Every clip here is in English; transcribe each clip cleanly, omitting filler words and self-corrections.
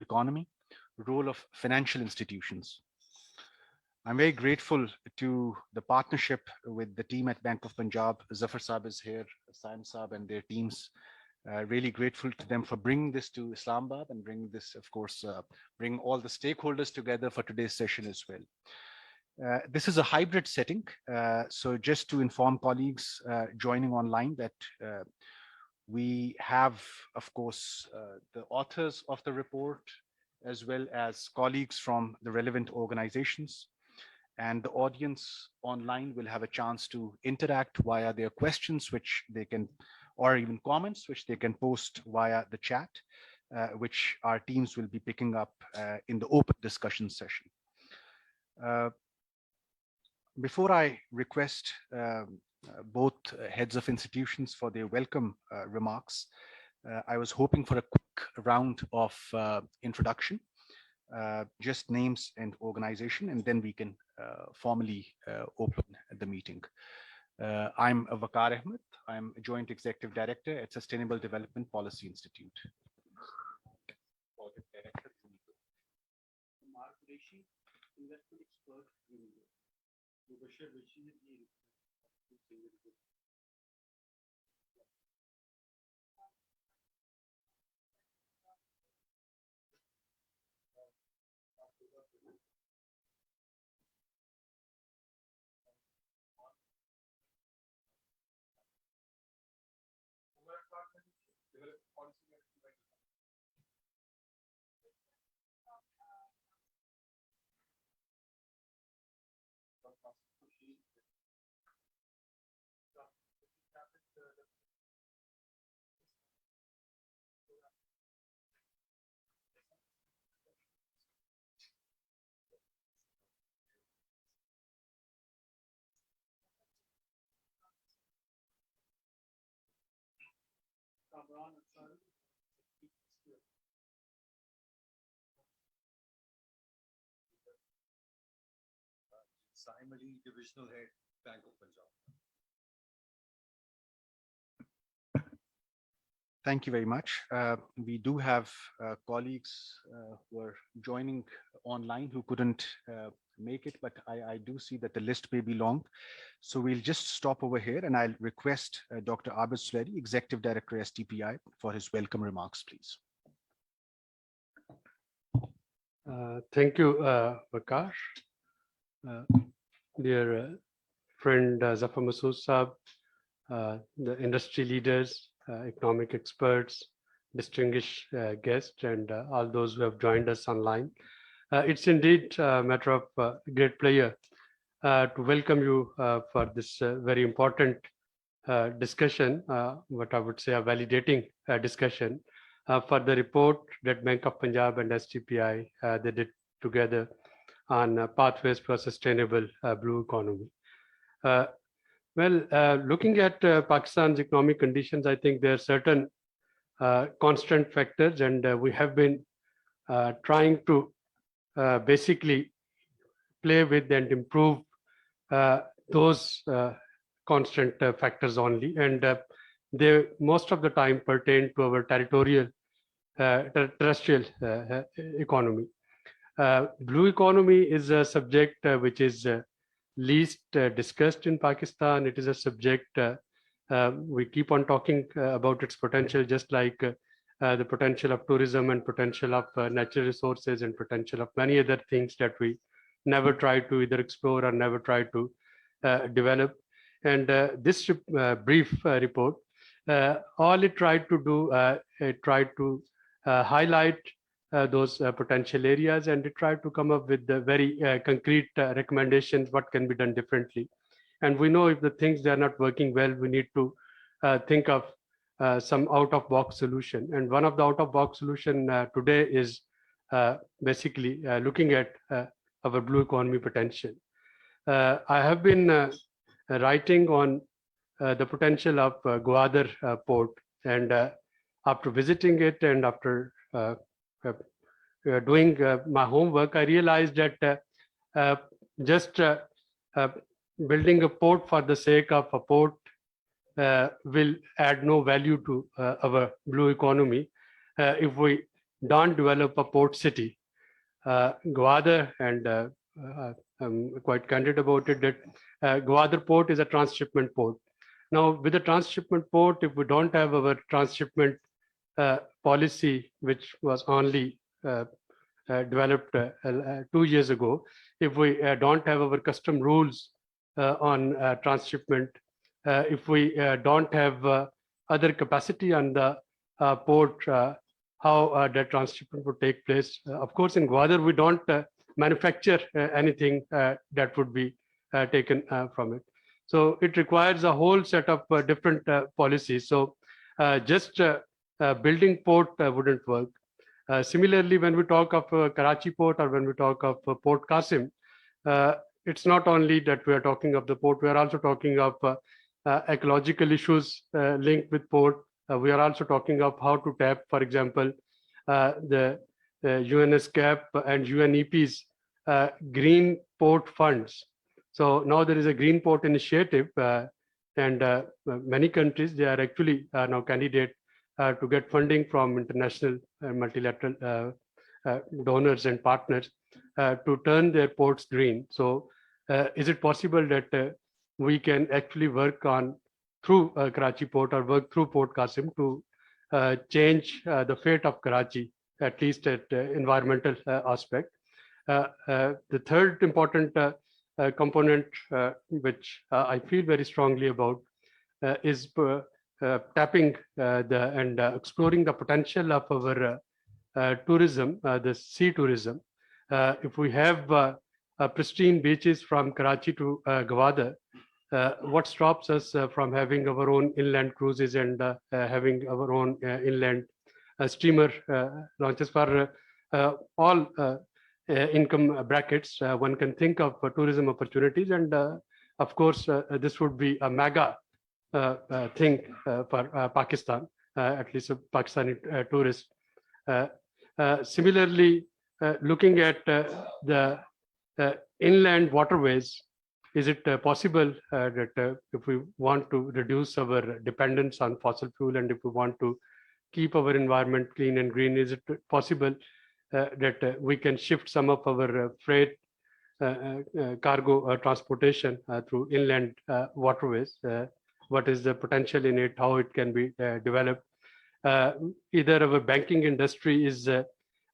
economy, role of financial institutions. I'm very grateful to the partnership with the team at Bank of Punjab. Zafar Saab is here, Saim Saab and their teams. Really grateful to them for bringing this to Islamabad and bring this, of course, bring all the stakeholders together for today's session as well. This is a hybrid setting. So just to inform colleagues joining online that we have, of course, the authors of the report, as well as colleagues from the relevant organizations. And the audience online will have a chance to interact via their questions, which they can, or even comments, which they can post via the chat, which our teams will be picking up in the open discussion session. Before I request both heads of institutions for their welcome remarks, I was hoping for a quick round of introduction, just names and organization, and then we can formally open the meeting. I'm Waqar Ahmed. I'm a Joint Executive Director at Sustainable Development Policy Institute. Investment expert in Suleri, Divisional Head, Bank of Punjab. Thank you very much. We do have colleagues who are joining online who couldn't make it, but I do see that the list may be long. So we'll just stop over here and I'll request Dr. Abid Suleri, Executive Director, SDPI, for his welcome remarks, please. Thank you, Waqar. Dear friend Zafar Masud Saab, the industry leaders, economic experts, distinguished guests, and all those who have joined us online. It's indeed a matter of great pleasure to welcome you for this very important discussion, what I would say a validating discussion for the report that Bank of Punjab and SDPI they did together on pathways for sustainable blue economy. Looking at Pakistan's economic conditions, I think there are certain constant factors, and we have been trying to basically play with and improve those constant factors only, and they most of the time pertain to our terrestrial economy. Blue economy is a subject which is least discussed in Pakistan. It is a subject we keep on talking about its potential, just like the potential of tourism and potential of natural resources and potential of many other things that we never try to either explore or never try to develop. And this brief report, all it tried to do, it tried to highlight those potential areas, and it tried to come up with the very concrete recommendations what can be done differently. And we know if the things they are not working well, we need to think of some out-of-box solution. And one of the out-of-box solution today is basically looking at our blue economy potential. I have been writing on the potential of Gwadar port, and after visiting it and after doing my homework, I realized that just building a port for the sake of a port will add no value to our blue economy if we don't develop a port city. Gwadar, and I'm quite candid about it, that Gwadar port is a transshipment port. Now, with the transshipment port, if we don't have our transshipment policy, which was only developed 2 years ago, if we don't have our custom rules on transshipment, if we don't have other capacity on the port, how that transshipment would take place. Of course, in Gwadar, we don't manufacture anything that would be taken from it. So it requires a whole set of different policies. So just building port wouldn't work. Similarly, when we talk of Karachi port or when we talk of Port Qasim, it's not only that we are talking of the port, we are also talking of ecological issues linked with port. We are also talking of how to tap, for example, the UNSCAP and UNEP's green port funds. So now there is a green port initiative, and many countries, they are actually now candidate to get funding from international multilateral donors and partners to turn their ports green. So is it possible that we can actually work on through Karachi port or work through Port Qasim to change the fate of Karachi, at least at environmental aspect. The third important component, which I feel very strongly about, is tapping and exploring the potential of our tourism, the sea tourism. If we have pristine beaches from Karachi to Gwadar, what stops us from having our own inland cruises and having our own inland steamer launches for all income brackets? One can think of tourism opportunities, and of course, this would be a mega thing for Pakistan, at least a Pakistani tourist. Similarly, looking at the inland waterways, is it possible that if we want to reduce our dependence on fossil fuel and if we want to keep our environment clean and green, is it possible that we can shift some of our freight cargo transportation through inland waterways? What is the potential in it, how it can be developed? Either our banking industry is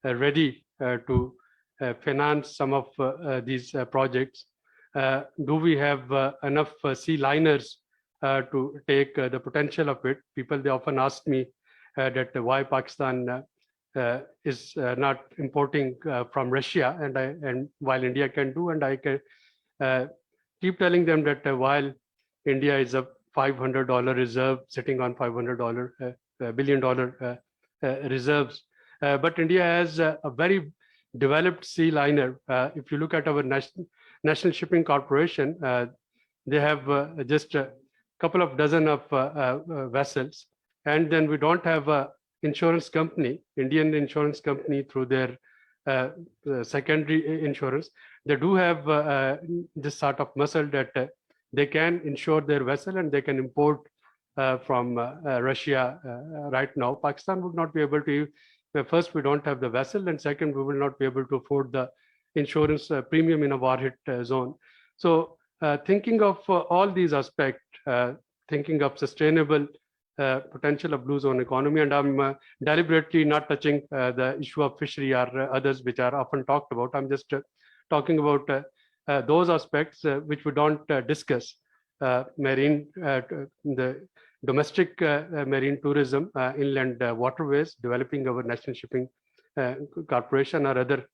ready to finance some of these projects. Do we have enough sea liners to take the potential of it? People, they often ask me that why Pakistan is not importing from Russia, and while India can do, and I can keep telling them that while India is a $500 reserve, sitting on $500 billion reserves, but India has a very developed sea liner. If you look at our National Shipping Corporation, they have just a couple of dozen of vessels, and then we don't have a insurance company, Indian insurance company, through their secondary insurance. They do have this sort of muscle that they can insure their vessel and they can import from Russia right now. Pakistan would not be able to. First, we don't have the vessel, and second, we will not be able to afford the insurance premium in a war-hit zone. So thinking of all these aspects, thinking of sustainable potential of blue zone economy, and I'm deliberately not touching the issue of fishery or others which are often talked about. I'm just talking about those aspects which we don't discuss. Marine, the domestic marine tourism, inland waterways, developing our National Shipping Corporation or other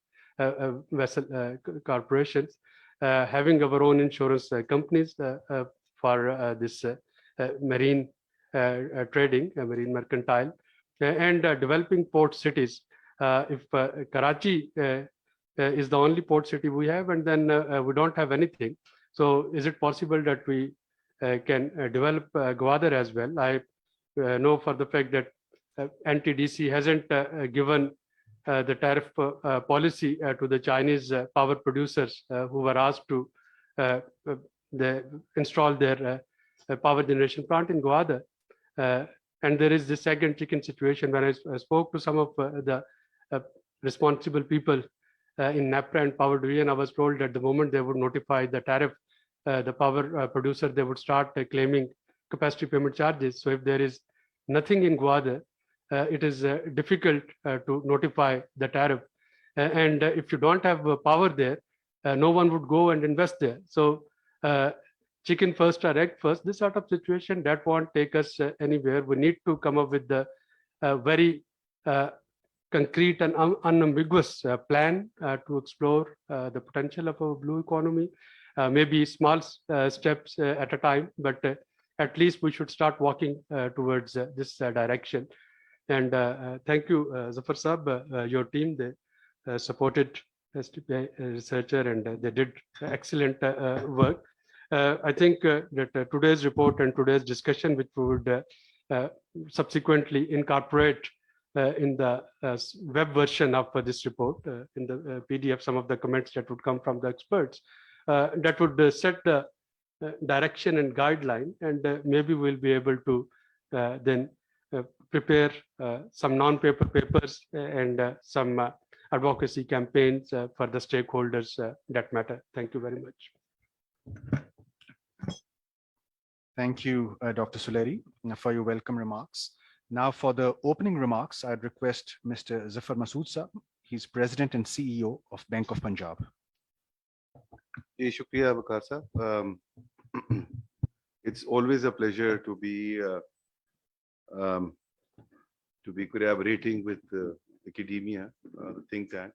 vessel corporations, having our own insurance companies for this marine trading, marine mercantile, and developing port cities. If Karachi is the only port city we have, and then we don't have anything, so is it possible that we can develop Gwadar as well? I know for the fact that NTDC hasn't given the tariff policy to the Chinese power producers who were asked to install their power generation plant in Gwadar. And there is this egg and chicken situation. When I spoke to some of the responsible people in NAPRA and Power Division, I was told that the moment they would notify the tariff, the power producer, they would start claiming capacity payment charges. So if there is nothing in Gwadar, it is difficult to notify the tariff. And if you don't have power there, no one would go and invest there. So chicken first or egg first, this sort of situation, that won't take us anywhere. We need to come up with the very concrete and unambiguous plan to explore the potential of a blue economy. Maybe small steps at a time, but at least we should start walking towards this direction. And thank you, Zafar Saab, your team, they supported SDPI researcher and they did excellent work. I think that today's report and today's discussion, which we would subsequently incorporate in the web version of this report, in the PDF, some of the comments that would come from the experts, that would set the direction and guideline, and maybe we'll be able to then prepare some non-paper papers and some advocacy campaigns for the stakeholders that matter. Thank you very much. Thank you, Dr. Suleri, for your welcome remarks. Now for the opening remarks, I'd request Mr. Zafar Masud sir. He's President and CEO of Bank of Punjab. Shukriya, Waqar sahab. It's always a pleasure to be collaborating with academia, the think tank,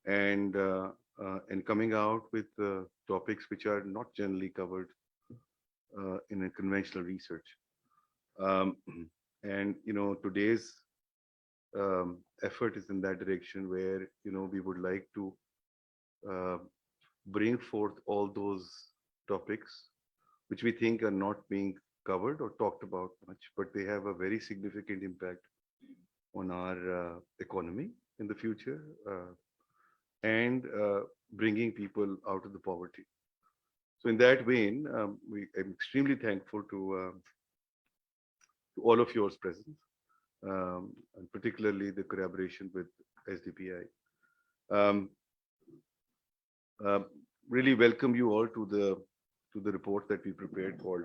and coming out with topics which are not generally covered in a conventional research. And today's effort is in that direction, where we would like to bring forth all those topics which we think are not being covered or talked about much, but they have a very significant impact on our economy in the future, and bringing people out of the poverty. So in that vein, I'm extremely thankful to all of yours present, and particularly the collaboration with SDPI. Really welcome you all to the report that we prepared called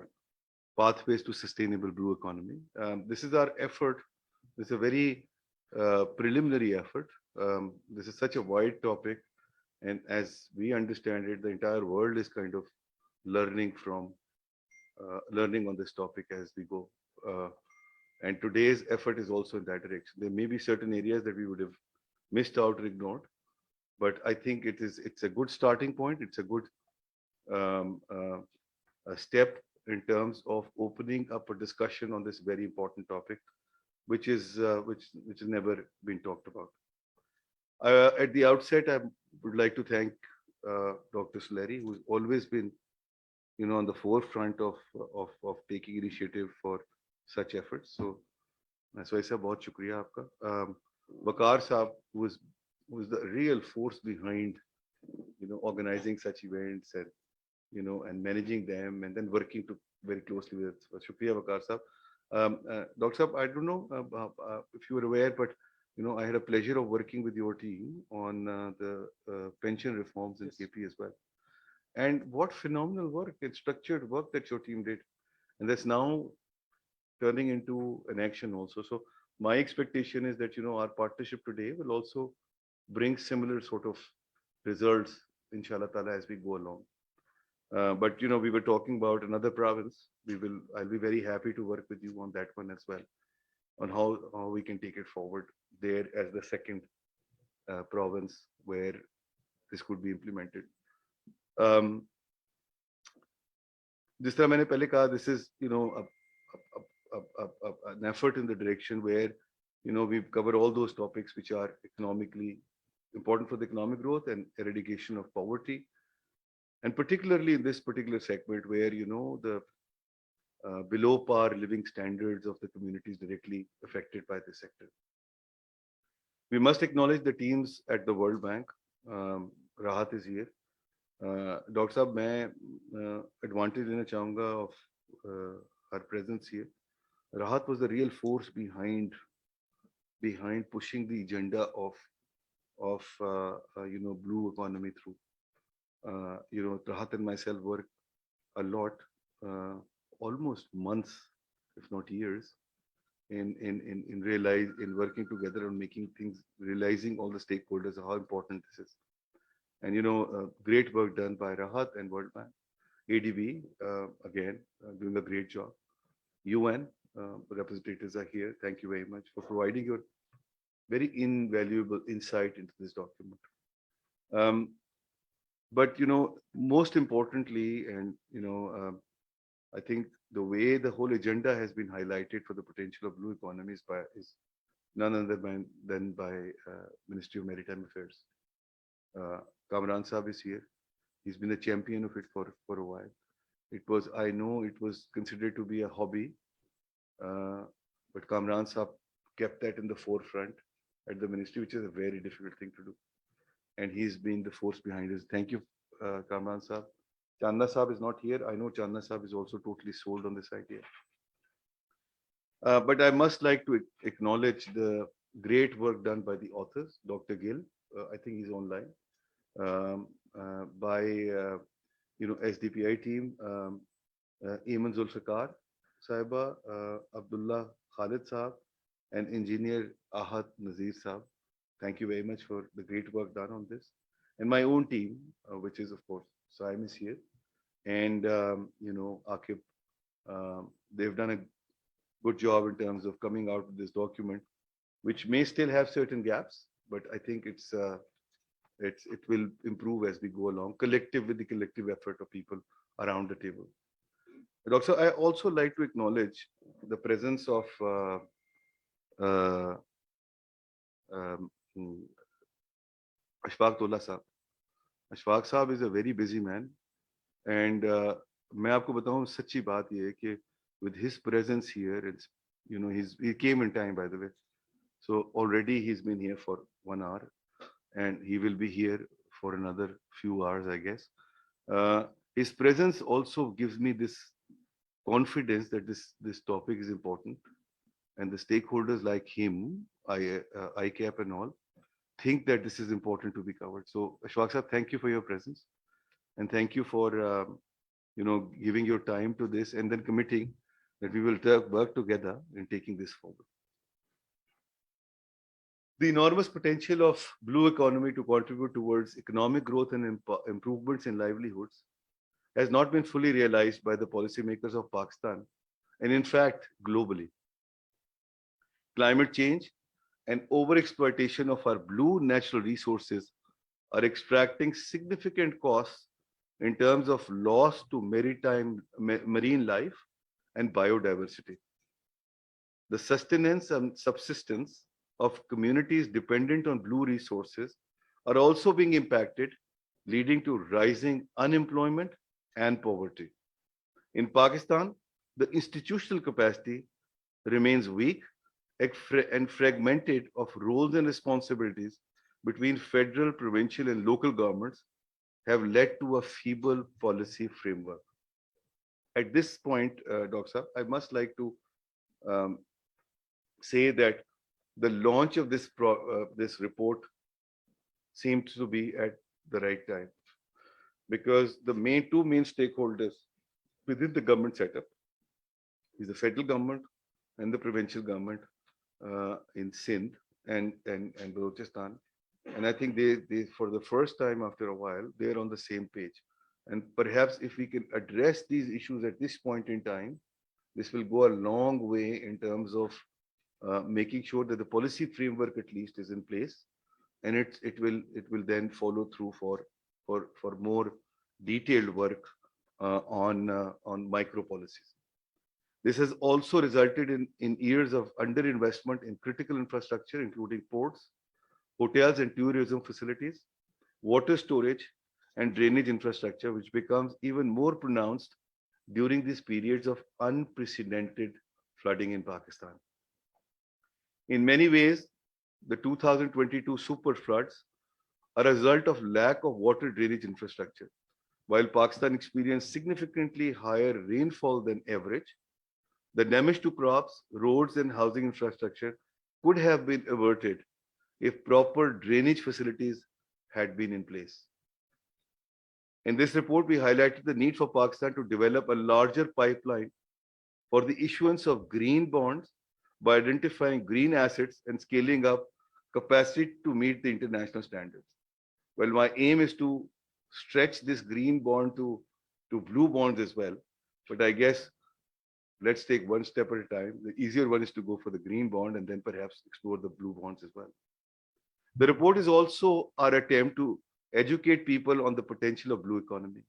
Pathways to Sustainable Blue Economy. This is our effort. It's a very preliminary effort. This is such a wide topic, and as we understand it, the entire world is kind of learning on this topic as we go. And today's effort is also in that direction. There may be certain areas that we would have missed out or ignored, but I think it's a good starting point. It's a good a step in terms of opening up a discussion on this very important topic, which has never been talked about. At the outset, I would like to thank Dr. Suleri, who's always been, on the forefront of taking initiative for such efforts. So that's why I say bahut shukriya aapka. Waqar Saab, who is the real force behind, organizing such events and, and managing them, and then working very closely with. Shukriya, Waqar Saab. Dr. Saab, I don't know if you were aware, but I had a pleasure of working with your team on the pension reforms in KP as well. And what phenomenal work and structured work that your team did. And that's now turning into an action also. So my expectation is that, our partnership today will also bring similar sort of results, inshallah ta'ala, as we go along. But, we were talking about another province. I'll be very happy to work with you on that one as well, on how we can take it forward there as the second province where this could be implemented. This time this is, an effort in the direction where, we've covered all those topics which are economically important for the economic growth and eradication of poverty. And particularly in this particular segment where, the below par living standards of the communities directly affected by this sector. We must acknowledge the teams at the World Bank. Rahat is here. Dr. Saab, मैं advantage लेना चाहूँगा of her presence here. Rahat was the real force behind behind pushing the agenda of blue economy through. Rahat and myself work a lot, uh, almost months, if not years, in working together on making things, realizing all the stakeholders how important this is. And great work done by Rahat and World Bank, ADB, again doing a great job. UN representatives are here. Thank you very much for providing your very invaluable insight into this document. Um, but most importantly, and I think the way the whole agenda has been highlighted for the potential of blue economy is none other than by Ministry of Maritime Affairs. Kamran Saab is here. He's been a champion of it for a while. I know it was considered to be a hobby, but Kamran Saab kept that in the forefront at the ministry, which is a very difficult thing to do. And he's been the force behind this. Thank you, Kamran Saab. Chanda Saab is not here. I know Chanda Saab is also totally sold on this idea. But I must like to acknowledge the great work done by the authors, Dr. Gill, I think he's online, by SDPI team, Eamon Zulfikar Saiba, Abdullah Khalid Saab, and engineer Ahad Nazir Saab. Thank you very much for the great work done on this. And my own team, which is, of course, Saim is here. And, Akib, they've done a good job in terms of coming out with this document, which may still have certain gaps, but I think it will improve as we go along, with the collective effort of people around the table. But also, I also like to acknowledge the presence of Ashfaq Tola Saab. Ashfaq Saab is a very busy man, and मैं आपको बताऊं सच्ची बात ये है कि with his presence here, it's he came in time, by the way. So already he's been here for 1 hour, and he will be here for another few hours, I guess. His presence also gives me this confidence that this topic is important, and the stakeholders like him, ICAP and all, think that this is important to be covered. So Ashfaq Saab, thank you for your presence, and thank you for giving your time to this and then committing that we will work together in taking this forward. The enormous potential of blue economy to contribute towards economic growth and improvements in livelihoods has not been fully realized by the policymakers of Pakistan, and in fact, globally. Climate change and overexploitation of our blue natural resources are extracting significant costs in terms of loss to marine life and biodiversity. The sustenance and subsistence of communities dependent on blue resources are also being impacted, leading to rising unemployment and poverty. In Pakistan, the institutional capacity remains weak and fragmented of roles and responsibilities between federal, provincial, and local governments have led to a feeble policy framework. At this point, Dr. Saab, I must like to say that the launch of this report seems to be at the right time, because the two main stakeholders within the government setup is the federal government and the provincial government in Sindh and Balochistan. And I think they for the first time after a while, they're on the same page. And perhaps if we can address these issues at this point in time, this will go a long way in terms of making sure that the policy framework at least is in place, and it will then follow through for more detailed work on micro policies. This has also resulted in years of underinvestment in critical infrastructure, including ports, hotels and tourism facilities, water storage, and drainage infrastructure, which becomes even more pronounced during these periods of unprecedented flooding in Pakistan. In many ways, the 2022 super floods are a result of lack of water drainage infrastructure. While Pakistan experienced significantly higher rainfall than average, the damage to crops, roads, and housing infrastructure could have been averted if proper drainage facilities had been in place. In this report, we highlighted the need for Pakistan to develop a larger pipeline for the issuance of green bonds by identifying green assets and scaling up capacity to meet the international standards. Well, my aim is to stretch this green bond to blue bonds as well. But I guess let's take one step at a time. The easier one is to go for the green bond and then perhaps explore the blue bonds as well. The report is also our attempt to educate people on the potential of blue economy.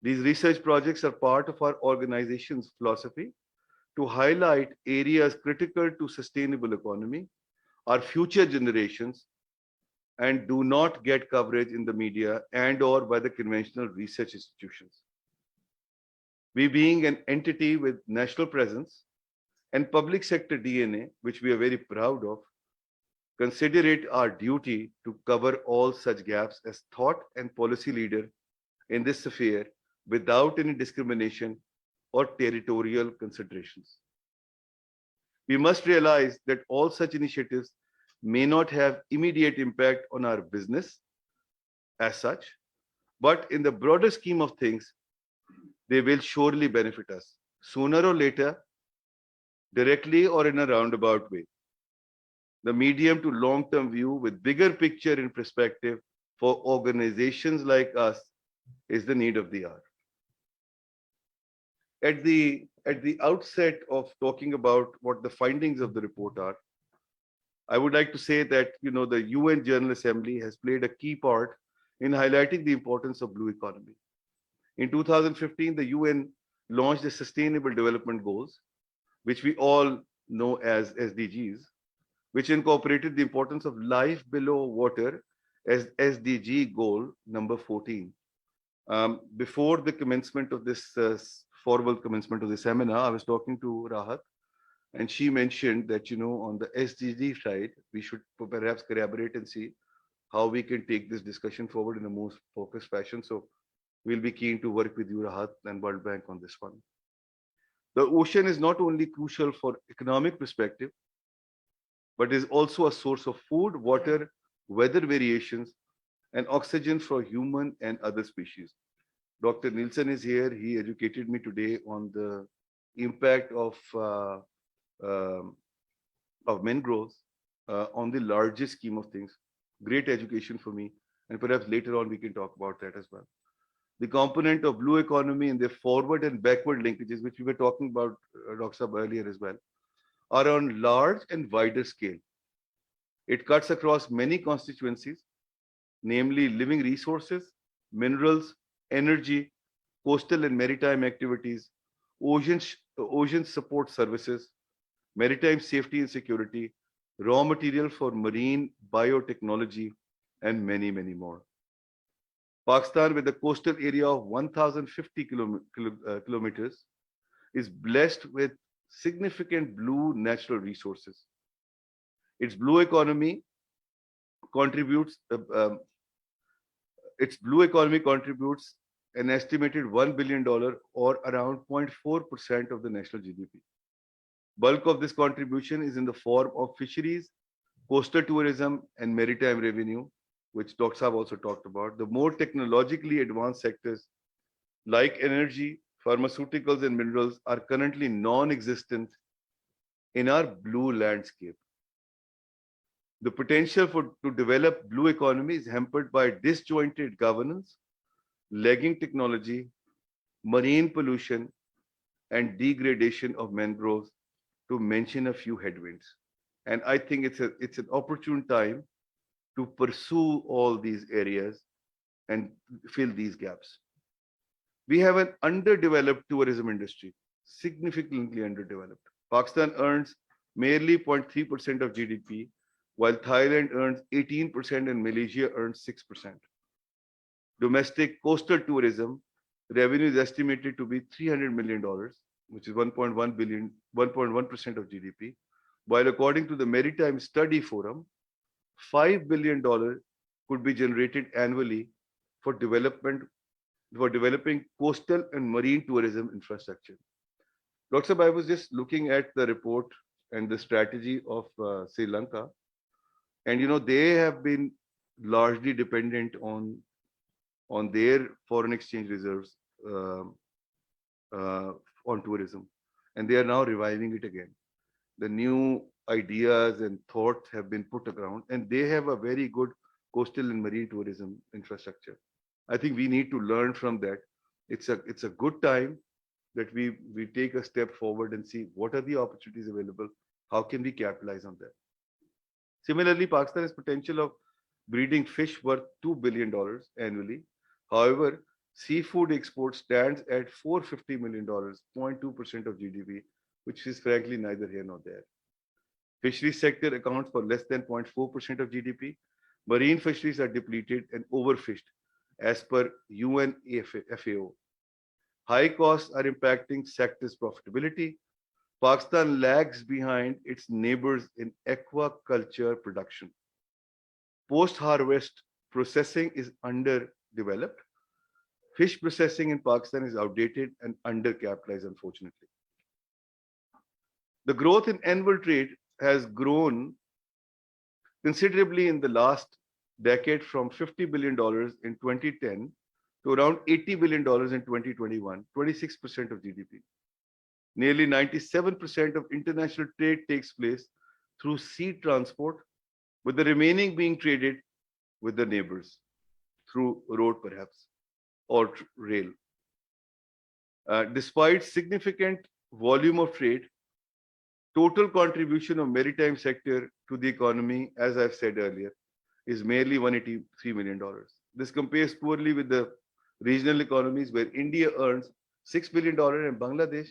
These research projects are part of our organization's philosophy to highlight areas critical to sustainable economy, our future generations, and do not get coverage in the media and or by the conventional research institutions. We being an entity with national presence and public sector DNA, which we are very proud of, consider it our duty to cover all such gaps as thought and policy leader in this affair without any discrimination or territorial considerations. We must realize that all such initiatives may not have immediate impact on our business as such, but in the broader scheme of things, they will surely benefit us sooner or later, directly or in a roundabout way. The medium to long-term view with bigger picture in perspective for organizations like us is the need of the hour. At the outset of talking about what the findings of the report are, I would like to say that the UN General Assembly has played a key part in highlighting the importance of blue economy. In 2015, the UN launched the Sustainable Development Goals, which we all know as SDGs, which incorporated the importance of life below water as SDG goal number 14. Before the commencement of this formal commencement of the seminar, I was talking to Rahat, and she mentioned that on the SDG side, we should perhaps collaborate and see how we can take this discussion forward in a most focused fashion. So we'll be keen to work with you, Rahat, and World Bank on this one. The ocean is not only crucial for economic perspective, but is also a source of food, water, weather variations, and oxygen for human and other species. Dr. Nielsen is here. He educated me today on the impact of mangroves on the largest scheme of things. Great education for me. And perhaps later on we can talk about that as well. The component of blue economy and the forward and backward linkages, which we were talking about, Dr. Saab, earlier as well, are on large and wider scale. It cuts across many constituencies, namely living resources, minerals, energy, coastal and maritime activities, ocean support services, maritime safety and security, raw material for marine biotechnology, and many, many more. Pakistan, with a coastal area of 1,050 kilometers, is blessed with significant blue natural resources. Its blue economy contributes an estimated $1 billion or around 0.4% of the national GDP. Bulk of this contribution is in the form of fisheries, coastal tourism, and maritime revenue, which Dr. Saab also talked about. The more technologically advanced sectors like energy, pharmaceuticals, and minerals are currently non-existent in our blue landscape. The potential to develop blue economy is hampered by disjointed governance, lagging technology, marine pollution, and degradation of mangroves, to mention a few headwinds. And I think it's an opportune time to pursue all these areas and fill these gaps. We have an underdeveloped tourism industry, significantly underdeveloped. Pakistan earns merely 0.3% of GDP, while Thailand earns 18% and Malaysia earns 6%. Domestic coastal tourism revenue is estimated to be $300 million, which is 1.1% of GDP, while according to the Maritime Study Forum, $5 billion could be generated annually for developing coastal and marine tourism infrastructure. Dr. Saab, I was just looking at the report and the strategy of Sri Lanka. And they have been largely dependent on their foreign exchange reserves um, uh, on tourism, and they are now reviving it again. The new ideas and thoughts have been put around, and they have a very good coastal and marine tourism infrastructure. I think we need to learn from that. It's a good time that we take a step forward and see what are the opportunities available. How can we capitalize on that? Similarly, Pakistan has potential of breeding fish worth $2 billion annually. However, seafood export stands at $450 million, 0.2% of GDP, which is frankly neither here nor there. Fisheries sector accounts for less than 0.4% of GDP. Marine fisheries are depleted and overfished as per UN FAO. High costs are impacting sector's profitability. Pakistan lags behind its neighbors in aquaculture production. Post-harvest processing is underdeveloped. Fish processing in Pakistan is outdated and undercapitalized, unfortunately. The growth in annual trade has grown considerably in the last decade from $50 billion in 2010 to around $80 billion in 2021, 26% of GDP. Nearly 97% of international trade takes place through sea transport, with the remaining being traded with the neighbors through road perhaps or rail. Despite significant volume of trade, total contribution of maritime sector to the economy, as I've said earlier, is merely $183 million. This compares poorly with the regional economies where India earns $6 billion and Bangladesh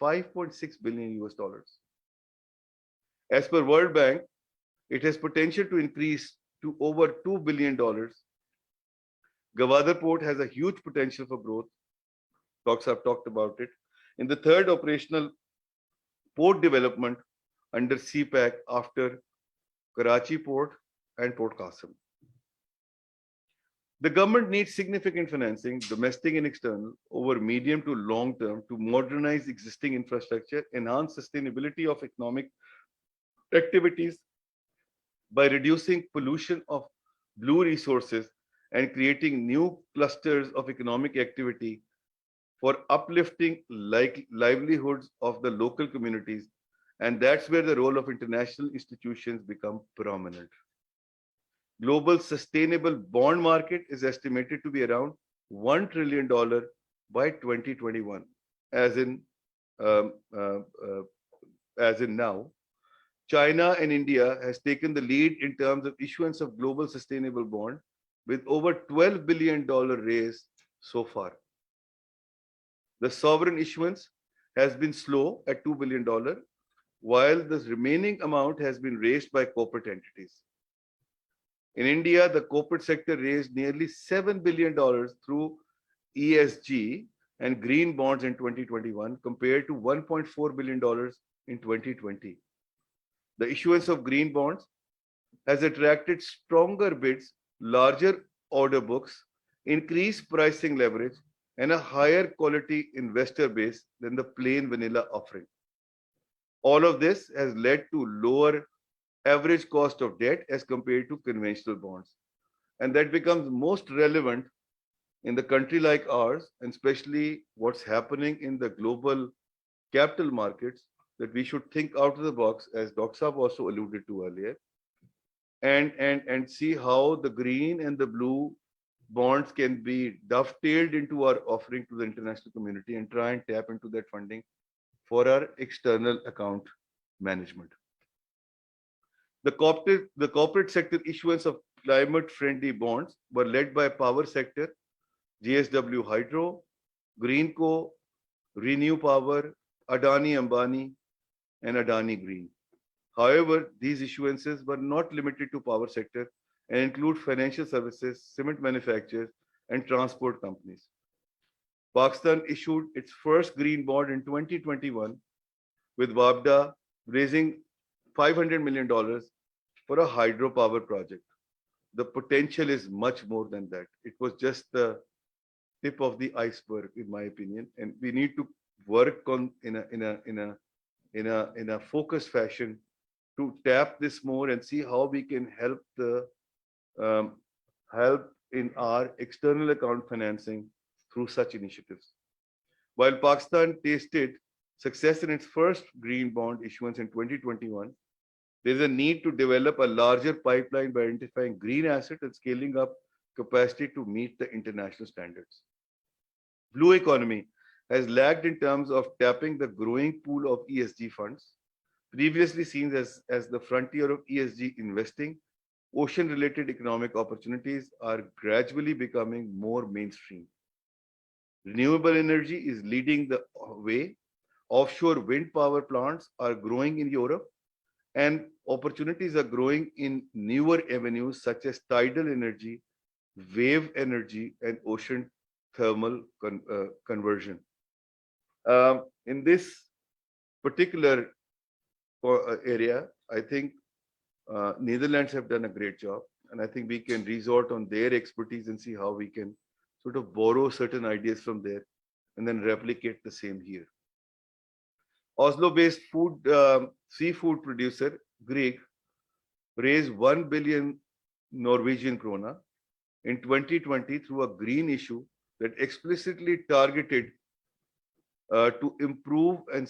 $5.6 billion US dollars. As per World Bank, it has potential to increase to over $2 billion. Gwadar Port has a huge potential for growth. Talks have talked about it. In the third operational port development under CPAC after Karachi Port and Port Qasim. The government needs significant financing, domestic and external, over medium to long term to modernize existing infrastructure, enhance sustainability of economic activities by reducing pollution of blue resources and creating new clusters of economic activity for uplifting livelihoods of the local communities. And that's where the role of international institutions become prominent. Global sustainable bond market is estimated to be around $1 trillion by 2021, as in now. China and India has taken the lead in terms of issuance of global sustainable bond with over $12 billion raised so far. The sovereign issuance has been slow at $2 billion, while the remaining amount has been raised by corporate entities. In India, the corporate sector raised nearly $7 billion through ESG and green bonds in 2021 compared to $1.4 billion in 2020. The issuance of green bonds has attracted stronger bids, larger order books, increased pricing leverage, and a higher quality investor base than the plain vanilla offering. All of this has led to lower average cost of debt as compared to conventional bonds. And that becomes most relevant in the country like ours, and especially what's happening in the global capital markets, that we should think out of the box, as Dr. Saab also alluded to earlier, and see how the green and the blue bonds can be dovetailed into our offering to the international community and try and tap into that funding for our external account management. The corporate sector issuance of climate-friendly bonds were led by power sector, JSW Hydro, Greenco, Renew Power, Adani Ambani, and Adani Green. However, these issuances were not limited to power sector and include financial services, cement manufacturers, and transport companies. Pakistan issued its first green bond in 2021 with WABDA raising $500 million for a hydropower project. The potential is much more than that. It was just the tip of the iceberg, in my opinion, and we need to work on in a in a focused fashion to tap this more and see how we can help um, help in our external account financing through such initiatives. While Pakistan tasted success in its first green bond issuance in 2021, there is a need to develop a larger pipeline by identifying green assets and scaling up capacity to meet the international standards. Blue economy has lagged in terms of tapping the growing pool of ESG funds, previously seen as the frontier of ESG investing. Ocean-related economic opportunities are gradually becoming more mainstream. Renewable energy is leading the way. Offshore wind power plants are growing in Europe, and opportunities are growing in newer avenues such as tidal energy, wave energy, and ocean thermal conversion. In this particular area, I think Netherlands have done a great job, and I think we can resort on their expertise and see how we can sort of borrow certain ideas from there and then replicate the same here. Oslo-based seafood producer Grieg raised 1 billion Norwegian krona in 2020 through a green issue that explicitly targeted to improve and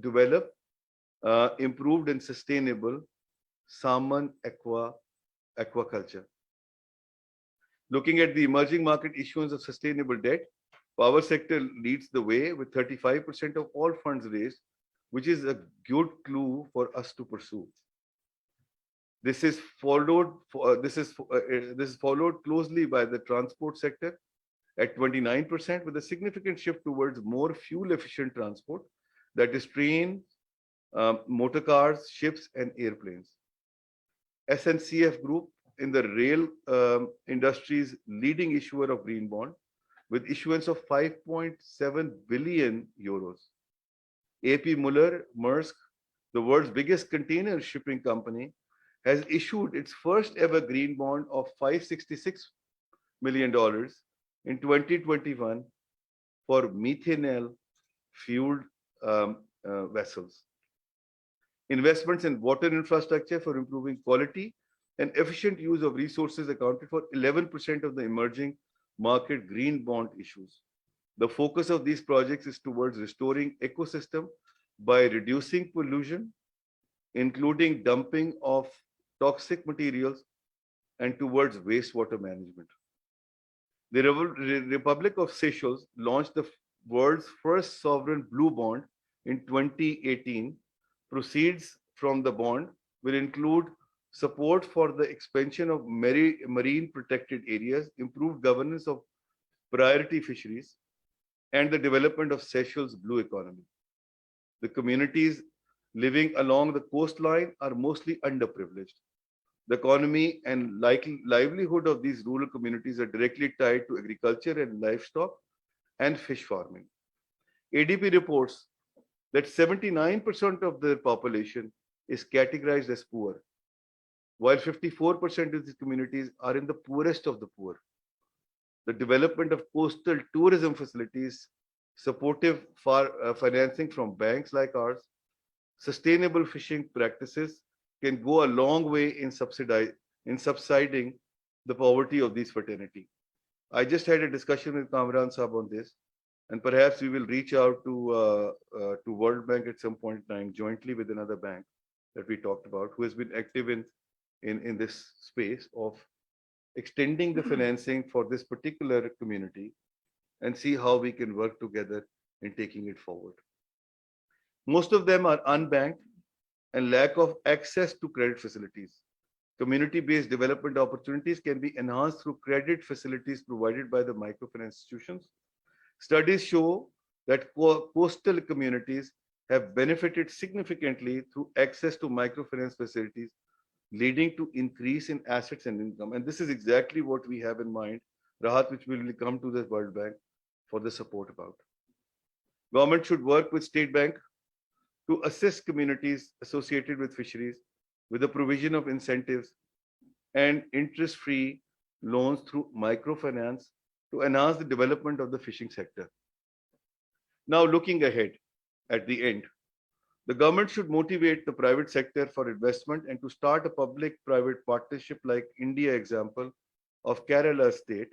develop improved and sustainable salmon aquaculture. Looking at the emerging market issuance of sustainable debt, power sector leads the way with 35% of all funds raised, which is a good clue for us to pursue. This is followed closely by the transport sector at 29%, with a significant shift towards more fuel-efficient transport, that is trains, motor cars, ships, and airplanes. SNCF Group in the rail industry's leading issuer of green bond, with issuance of 5.7 billion euros. AP Muller Maersk, the world's biggest container shipping company, has issued its first ever green bond of $566 million in 2021 for methanol fueled vessels. Investments in water infrastructure for improving quality and efficient use of resources accounted for 11% of the emerging market green bond issues. The focus of these projects is towards restoring ecosystem by reducing pollution, including dumping of toxic materials, and towards wastewater management. The Republic of Seychelles launched the world's first sovereign blue bond in 2018. Proceeds from the bond will include support for the expansion of marine protected areas, improved governance of priority fisheries, and the development of Seychelles' blue economy. The communities living along the coastline are mostly underprivileged. The economy and livelihood of these rural communities are directly tied to agriculture and livestock and fish farming. ADP reports that 79% of their population is categorized as poor, while 54% of these communities are in the poorest of the poor. The development of coastal tourism facilities, supportive financing from banks like ours, sustainable fishing practices can go a long way in subsiding the poverty of these fraternity. I just had a discussion with Kamran Saab on this, and perhaps we will reach out to World Bank at some point in time jointly with another bank that we talked about, who has been active in this space of extending the financing for this particular community, and see how we can work together in taking it forward. Most of them are unbanked and lack of access to credit facilities. Community-based development opportunities can be enhanced through credit facilities provided by the microfinance institutions. Studies show that coastal communities have benefited significantly through access to microfinance facilities, leading to increase in assets and income. And this is exactly what we have in mind, Rahat, which we will come to the World Bank for the support about. Government should work with State Bank to assist communities associated with fisheries with the provision of incentives and interest-free loans through microfinance to enhance the development of the fishing sector. Now, looking ahead at the end, The government should motivate the private sector for investment and to start a public-private partnership like India example of Kerala state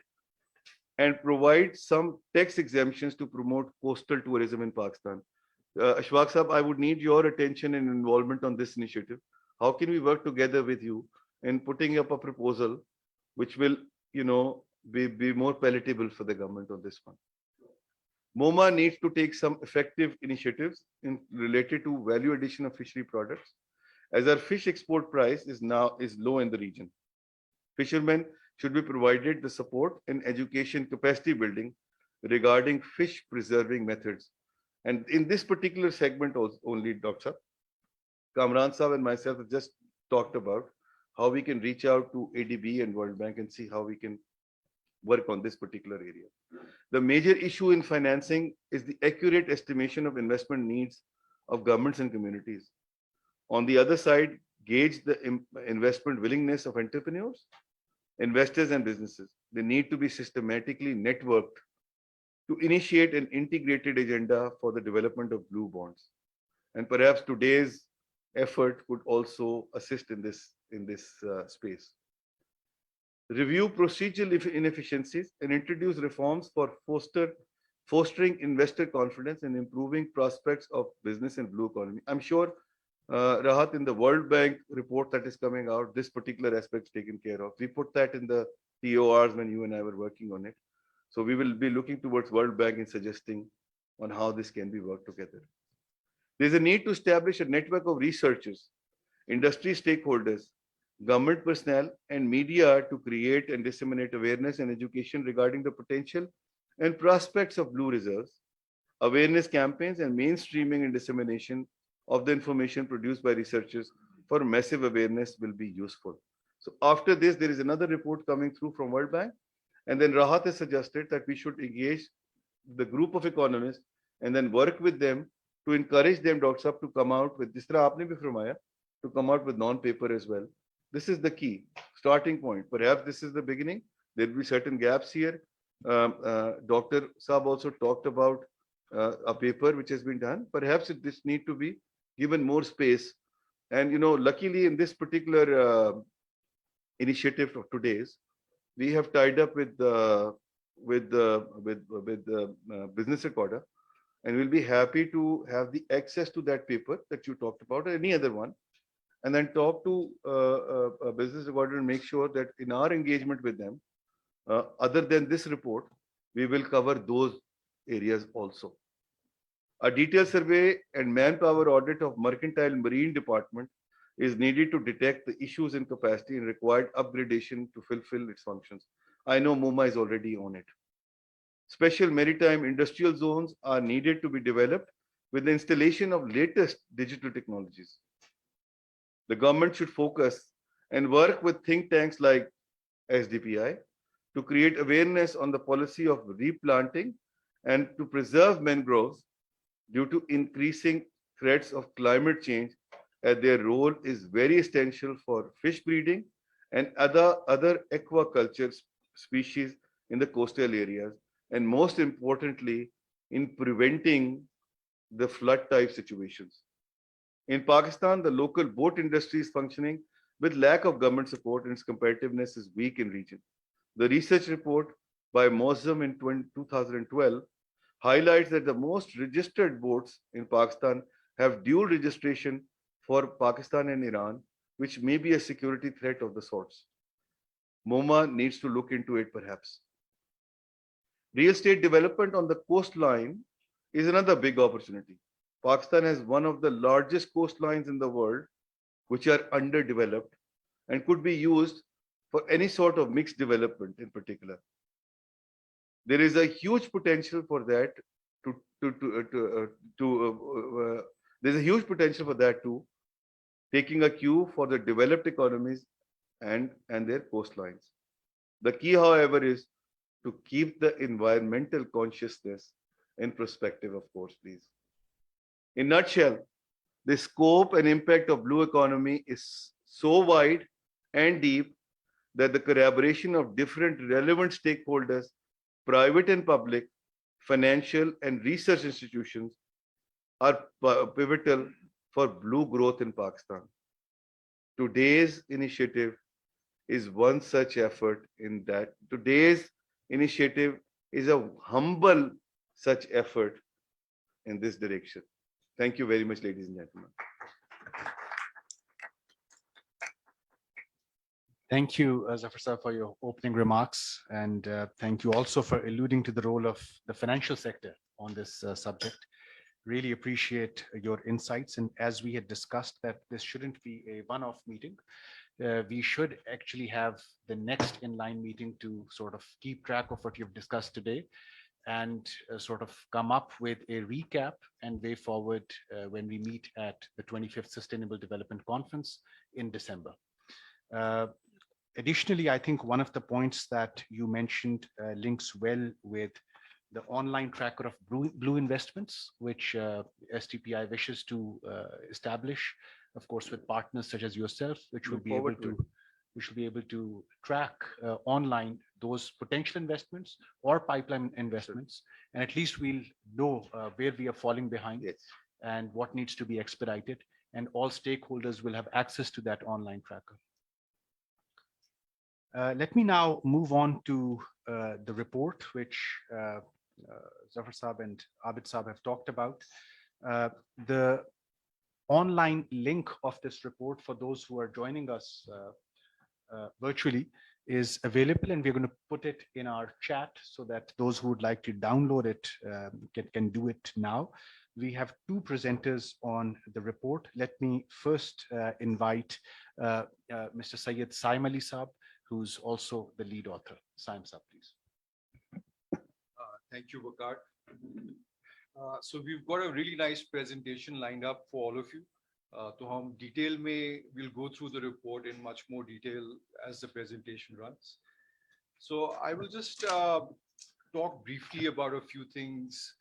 and provide some tax exemptions to promote coastal tourism in Pakistan. Ashfaq Sahab, I would need your attention and involvement on this initiative. How can we work together with you in putting up a proposal which will, be more palatable for the government on this one? MoMA needs to take some effective initiatives related to value addition of fishery products, as our fish export price is low in the region. Fishermen should be provided the support and education capacity building regarding fish preserving methods. And in this particular segment only, Dr. Kamran Saab and myself have just talked about how we can reach out to ADB and World Bank and see how we can work on this particular area. The major issue in financing is the accurate estimation of investment needs of governments and communities. On the other side, gauge the investment willingness of entrepreneurs, investors, and businesses. They need to be systematically networked to initiate an integrated agenda for the development of blue bonds. And perhaps today's effort could also assist in this space. Review procedural inefficiencies and introduce reforms for fostering investor confidence and improving prospects of business and blue economy. I'm sure, Rahat, in the World Bank report that is coming out, this particular aspect is taken care of. We put that in the TORs when you and I were working on it. So we will be looking towards World Bank in suggesting on how this can be worked together. There's a need to establish a network of researchers, industry stakeholders, government personnel, and media to create and disseminate awareness and education regarding the potential and prospects of blue reserves, awareness campaigns, and mainstreaming and dissemination of the information produced by researchers for massive awareness will be useful. So after this, there is another report coming through from World Bank. And then Rahat has suggested that we should engage the group of economists and then work with them to encourage them, Dr. Saab, to come out with this to come out with non-paper as well. This is the key starting point. Perhaps this is the beginning. There will be certain gaps here. Dr. Saab also talked about a paper which has been done. Perhaps this need to be given more space. And luckily in this particular initiative of today's, we have tied up with the business recorder, and we'll be happy to have the access to that paper that you talked about or any other one, and then talk to a business recorder and make sure that in our engagement with them, other than this report, we will cover those areas also. A detailed survey and manpower audit of Mercantile Marine Department is needed to detect the issues in capacity and required upgradation to fulfill its functions. I know MoMA is already on it. Special maritime industrial zones are needed to be developed with the installation of latest digital technologies. The government should focus and work with think tanks like SDPI to create awareness on the policy of replanting and to preserve mangroves due to increasing threats of climate change, as their role is very essential for fish breeding and other aquaculture species in the coastal areas, and most importantly, in preventing the flood type situations. In Pakistan, the local boat industry is functioning with lack of government support, and its competitiveness is weak in region. The research report by Mozum in 2012 highlights that the most registered boats in Pakistan have dual registration for Pakistan and Iran, which may be a security threat of the sorts. MoMA needs to look into it perhaps. Real estate development on the coastline is another big opportunity. Pakistan has one of the largest coastlines in the world, which are underdeveloped and could be used for any sort of mixed development in particular. There is a huge potential for that there's a huge potential for that too, taking a cue for the developed economies and their coastlines. The key, however, is to keep the environmental consciousness in perspective, of course, please. In a nutshell, the scope and impact of blue economy is so wide and deep that the collaboration of different relevant stakeholders, private and public, financial and research institutions, are pivotal for blue growth in Pakistan. Today's initiative is one such effort in that today's initiative is a humble such effort in this direction. Thank you very much, ladies and gentlemen. Thank you, Zafar Sahab, for your opening remarks. And thank you also for alluding to the role of the financial sector on this subject. Really appreciate your insights. And as we had discussed, that this shouldn't be a one-off meeting. We should actually have the next in-line meeting to sort of keep track of what you've discussed today and sort of come up with a recap and way forward when we meet at the 25th Sustainable Development Conference in December. Additionally, I think one of the points that you mentioned links well with the online tracker of blue investments, which SDPI wishes to establish, of course, with partners such as yourself, which will be able to track online those potential investments or pipeline investments, and at least we'll know where we are falling behind and what needs to be expedited, and all stakeholders will have access to that online tracker. Let me now move on to the report, which Zafar Saab and Abid Saab have talked about. The online link of this report for those who are joining us virtually is available, and we're going to put it in our chat so that those who would like to download it can do it now. We have two presenters on the report. Let me first invite Mr. Syed Saim Ali Saab, who's also the lead author. Saim Saab, please. Thank you, Wakar. So we've got a really nice presentation lined up for all of you. To hum detail mein, we'll go through the report in much more detail as the presentation runs. So I will just talk briefly about a few things.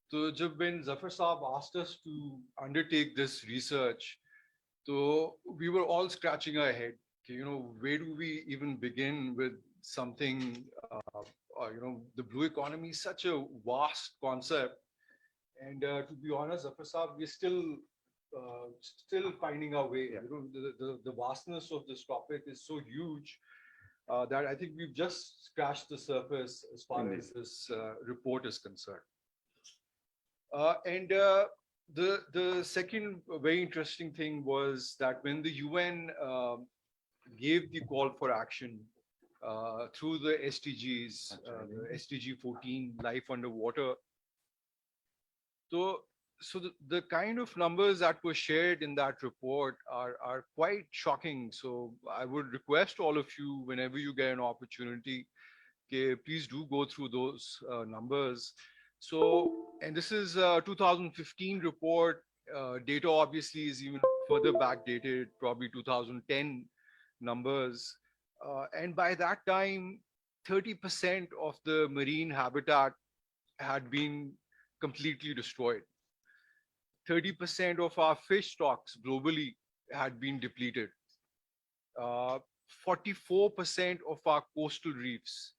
So when Zafar Saab asked us to undertake this research, so we were all scratching our head. You know, where do we even begin with something? The blue economy is such a vast concept, and to be honest, Zafar Saab, we're still finding our way. You know, the vastness of this topic is so huge that I think we've just scratched the surface as far as this report is concerned. The second very interesting thing was that when the UN gave the call for action through the SDGs, the SDG 14, life underwater. So the kind of numbers that were shared in that report are quite shocking. So I would request all of you, whenever you get an opportunity, please do go through those numbers. So, and this is a 2015 report. Data obviously is even further backdated, probably 2010 numbers. And by that time, 30% of the marine habitat had been completely destroyed. 30% of our fish stocks globally had been depleted. 44% of our coastal reefs,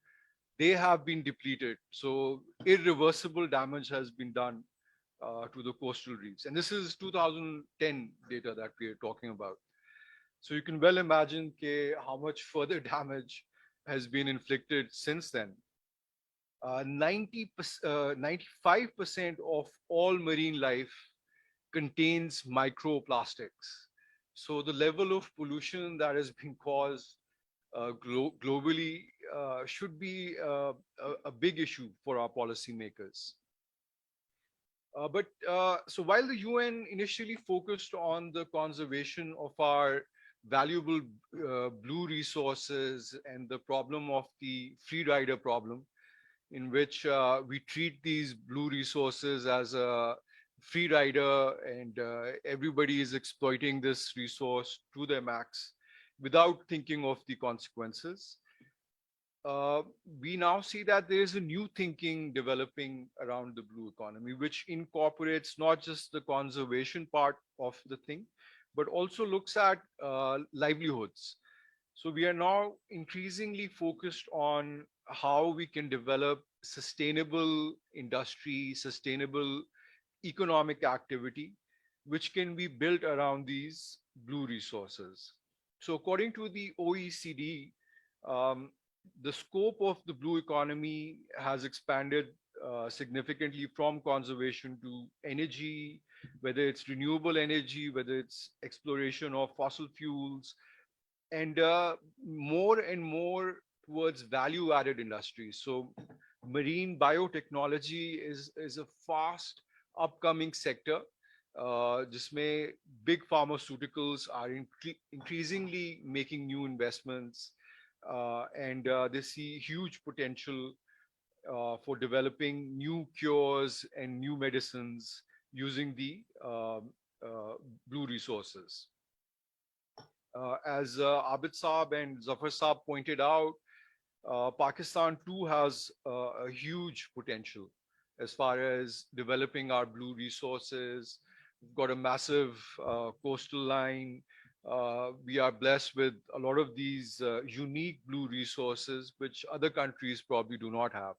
they have been depleted. So irreversible damage has been done to the coastal reefs. And this is 2010 data that we are talking about. So you can well imagine how much further damage has been inflicted since then. 95% of all marine life contains microplastics. So the level of pollution that has been caused globally should be a big issue for our policymakers. So while the UN initially focused on the conservation of our valuable blue resources and the problem of the free rider problem, in which we treat these blue resources as a free rider and everybody is exploiting this resource to their max without thinking of the consequences. We now see that there is a new thinking developing around the blue economy, which incorporates not just the conservation part of the thing, but also looks at livelihoods. So we are now increasingly focused on how we can develop sustainable industry, sustainable economic activity which can be built around these blue resources. So according to the OECD, um, the scope of the blue economy has expanded significantly from conservation to energy, whether it's renewable energy, whether it's exploration of fossil fuels, and more and more towards value-added industries. So marine biotechnology is a fast upcoming sector. Jisme big pharmaceuticals are increasingly making new investments, and they see huge potential for developing new cures and new medicines using the blue resources. As Abid Saab and Zafar Saab pointed out, Pakistan too has a huge potential as far as developing our blue resources. We've got a massive coastal line. We are blessed with a lot of these unique blue resources, which other countries probably do not have.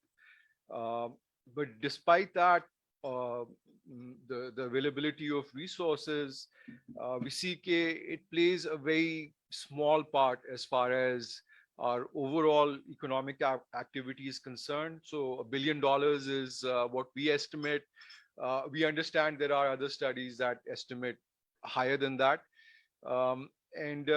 But despite that, the availability of resources, we see it plays a very small part as far as our overall economic activity is concerned. So $1 billion is what we estimate. We understand there are other studies that estimate higher than that. And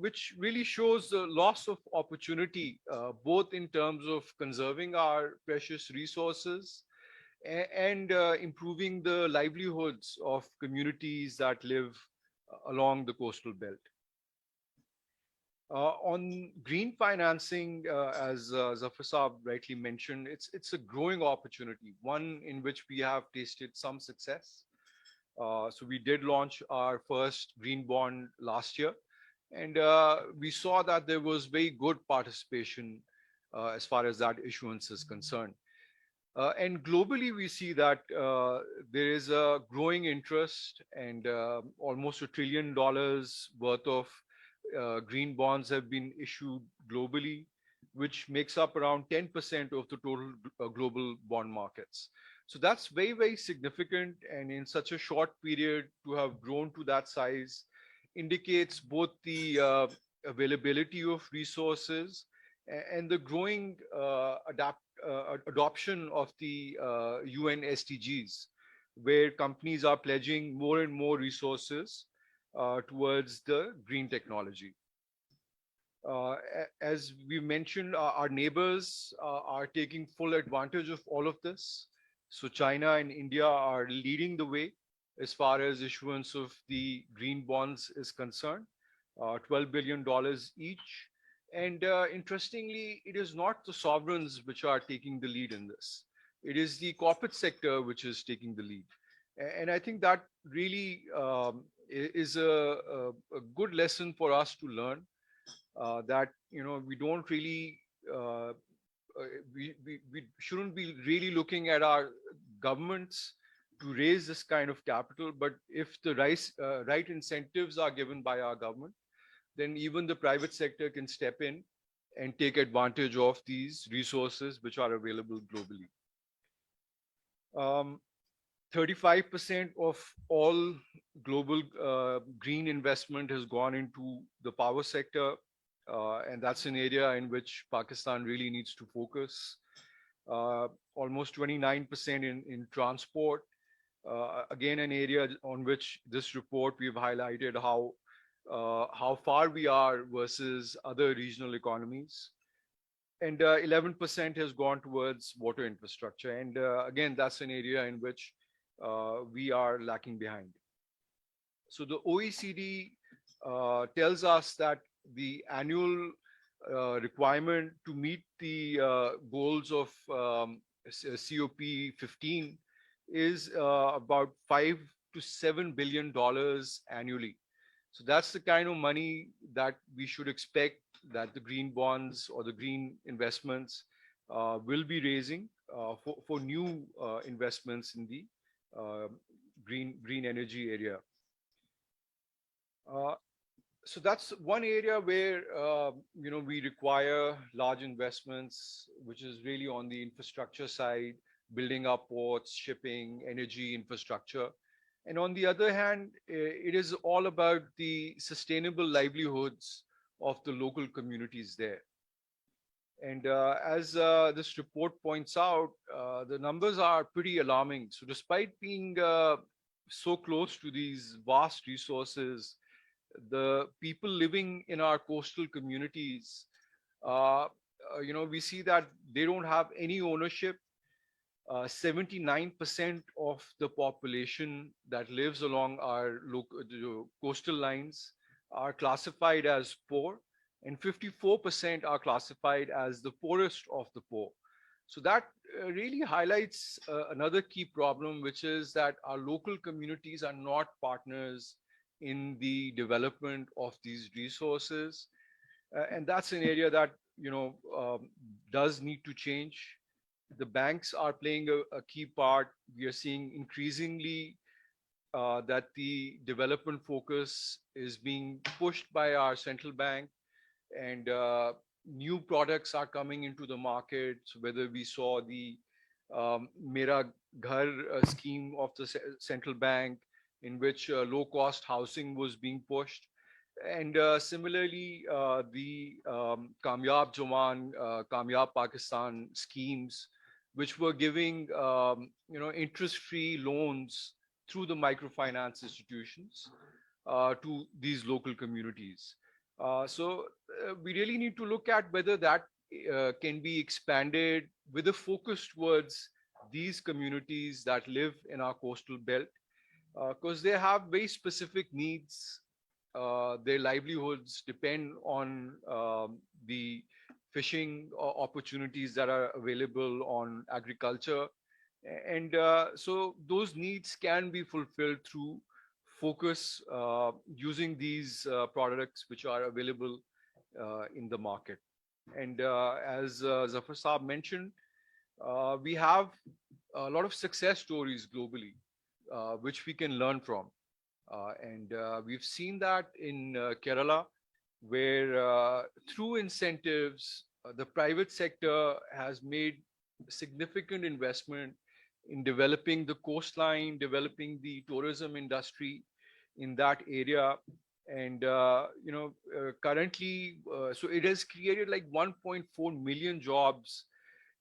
which really shows the loss of opportunity, both in terms of conserving our precious resources and improving the livelihoods of communities that live along the coastal belt. On green financing, as Zafar Saab rightly mentioned, it's a growing opportunity, one in which we have tasted some success. So we did launch our first green bond last year, and we saw that there was very good participation as far as that issuance is concerned. And globally, we see that there is a growing interest, and almost $1 trillion worth of green bonds have been issued globally, which makes up around 10% of the total global bond markets. So that's very, very significant. And in such a short period to have grown to that size indicates both the availability of resources and the growing adoption of the UN SDGs, where companies are pledging more and more resources towards the green technology. As we mentioned, our neighbors are taking full advantage of all of this. So China and India are leading the way as far as issuance of the green bonds is concerned, $12 billion each. And interestingly, it is not the sovereigns which are taking the lead in this. It is the corporate sector which is taking the lead. And I think that really is a good lesson for us to learn, that we don't really we shouldn't be really looking at our governments to raise this kind of capital, but if the right incentives are given by our government, then even the private sector can step in and take advantage of these resources which are available globally. 35% of all global green investment has gone into the power sector, and that's an area in which Pakistan really needs to focus. Almost 29% in transport. Again, an area on which this report we've highlighted how far we are versus other regional economies. And 11% has gone towards water infrastructure. And again, that's an area in which we are lacking behind. So the OECD tells us that the annual requirement to meet the goals of COP15 is about $5 to $7 billion annually. So that's the kind of money that we should expect that the green bonds or the green investments will be raising for new investments in the green energy area. So that's one area where we require large investments, which is really on the infrastructure side, building up ports, shipping, energy infrastructure. And on the other hand, it is all about the sustainable livelihoods of the local communities there. And as this report points out, the numbers are pretty alarming. So despite being so close to these vast resources, the people living in our coastal communities, we see that they don't have any ownership. 79% of the population that lives along our coastal lines are classified as poor, and 54% are classified as the poorest of the poor. So that really highlights another key problem, which is that our local communities are not partners in the development of these resources. And that's an area that does need to change. The banks are playing a key part. We are seeing increasingly that the development focus is being pushed by our central bank, and new products are coming into the market. So whether we saw the Mera Ghar scheme of the central bank, in which low-cost housing was being pushed, and similarly the Kamyab Jawan, Kamyab Pakistan schemes, which were giving interest-free loans through the microfinance institutions to these local communities. So we really need to look at whether that can be expanded with a focus towards these communities that live in our coastal belt, because they have very specific needs. Their livelihoods depend on the fishing opportunities that are available on agriculture. And so those needs can be fulfilled through focus using these products which are available in the market. And as Zafar Saab mentioned, we have a lot of success stories globally, which we can learn from. And we've seen that in Kerala, where through incentives, the private sector has made significant investment in developing the coastline, developing the tourism industry in that area. And currently, so it has created like 1.4 million jobs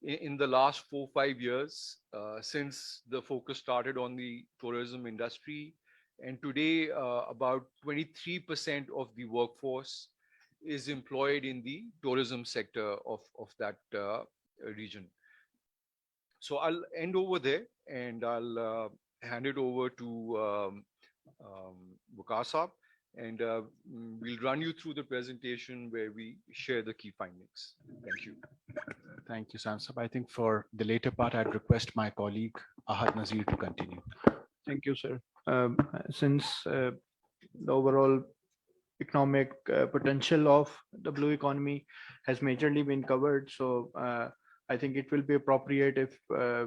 in the last 4-5 years since the focus started on the tourism industry. And today, about 23% of the workforce is employed in the tourism sector of that region. So I'll end over there, and I'll hand it over to Waqar Saab, and we'll run you through the presentation where we share the key findings. Thank you. Thank you, Sam Saab. I think for the later part, I'd request my colleague Ahad Nazir to continue. Thank you, sir. Since the overall economic potential of the blue economy has majorly been covered, so I think it will be appropriate if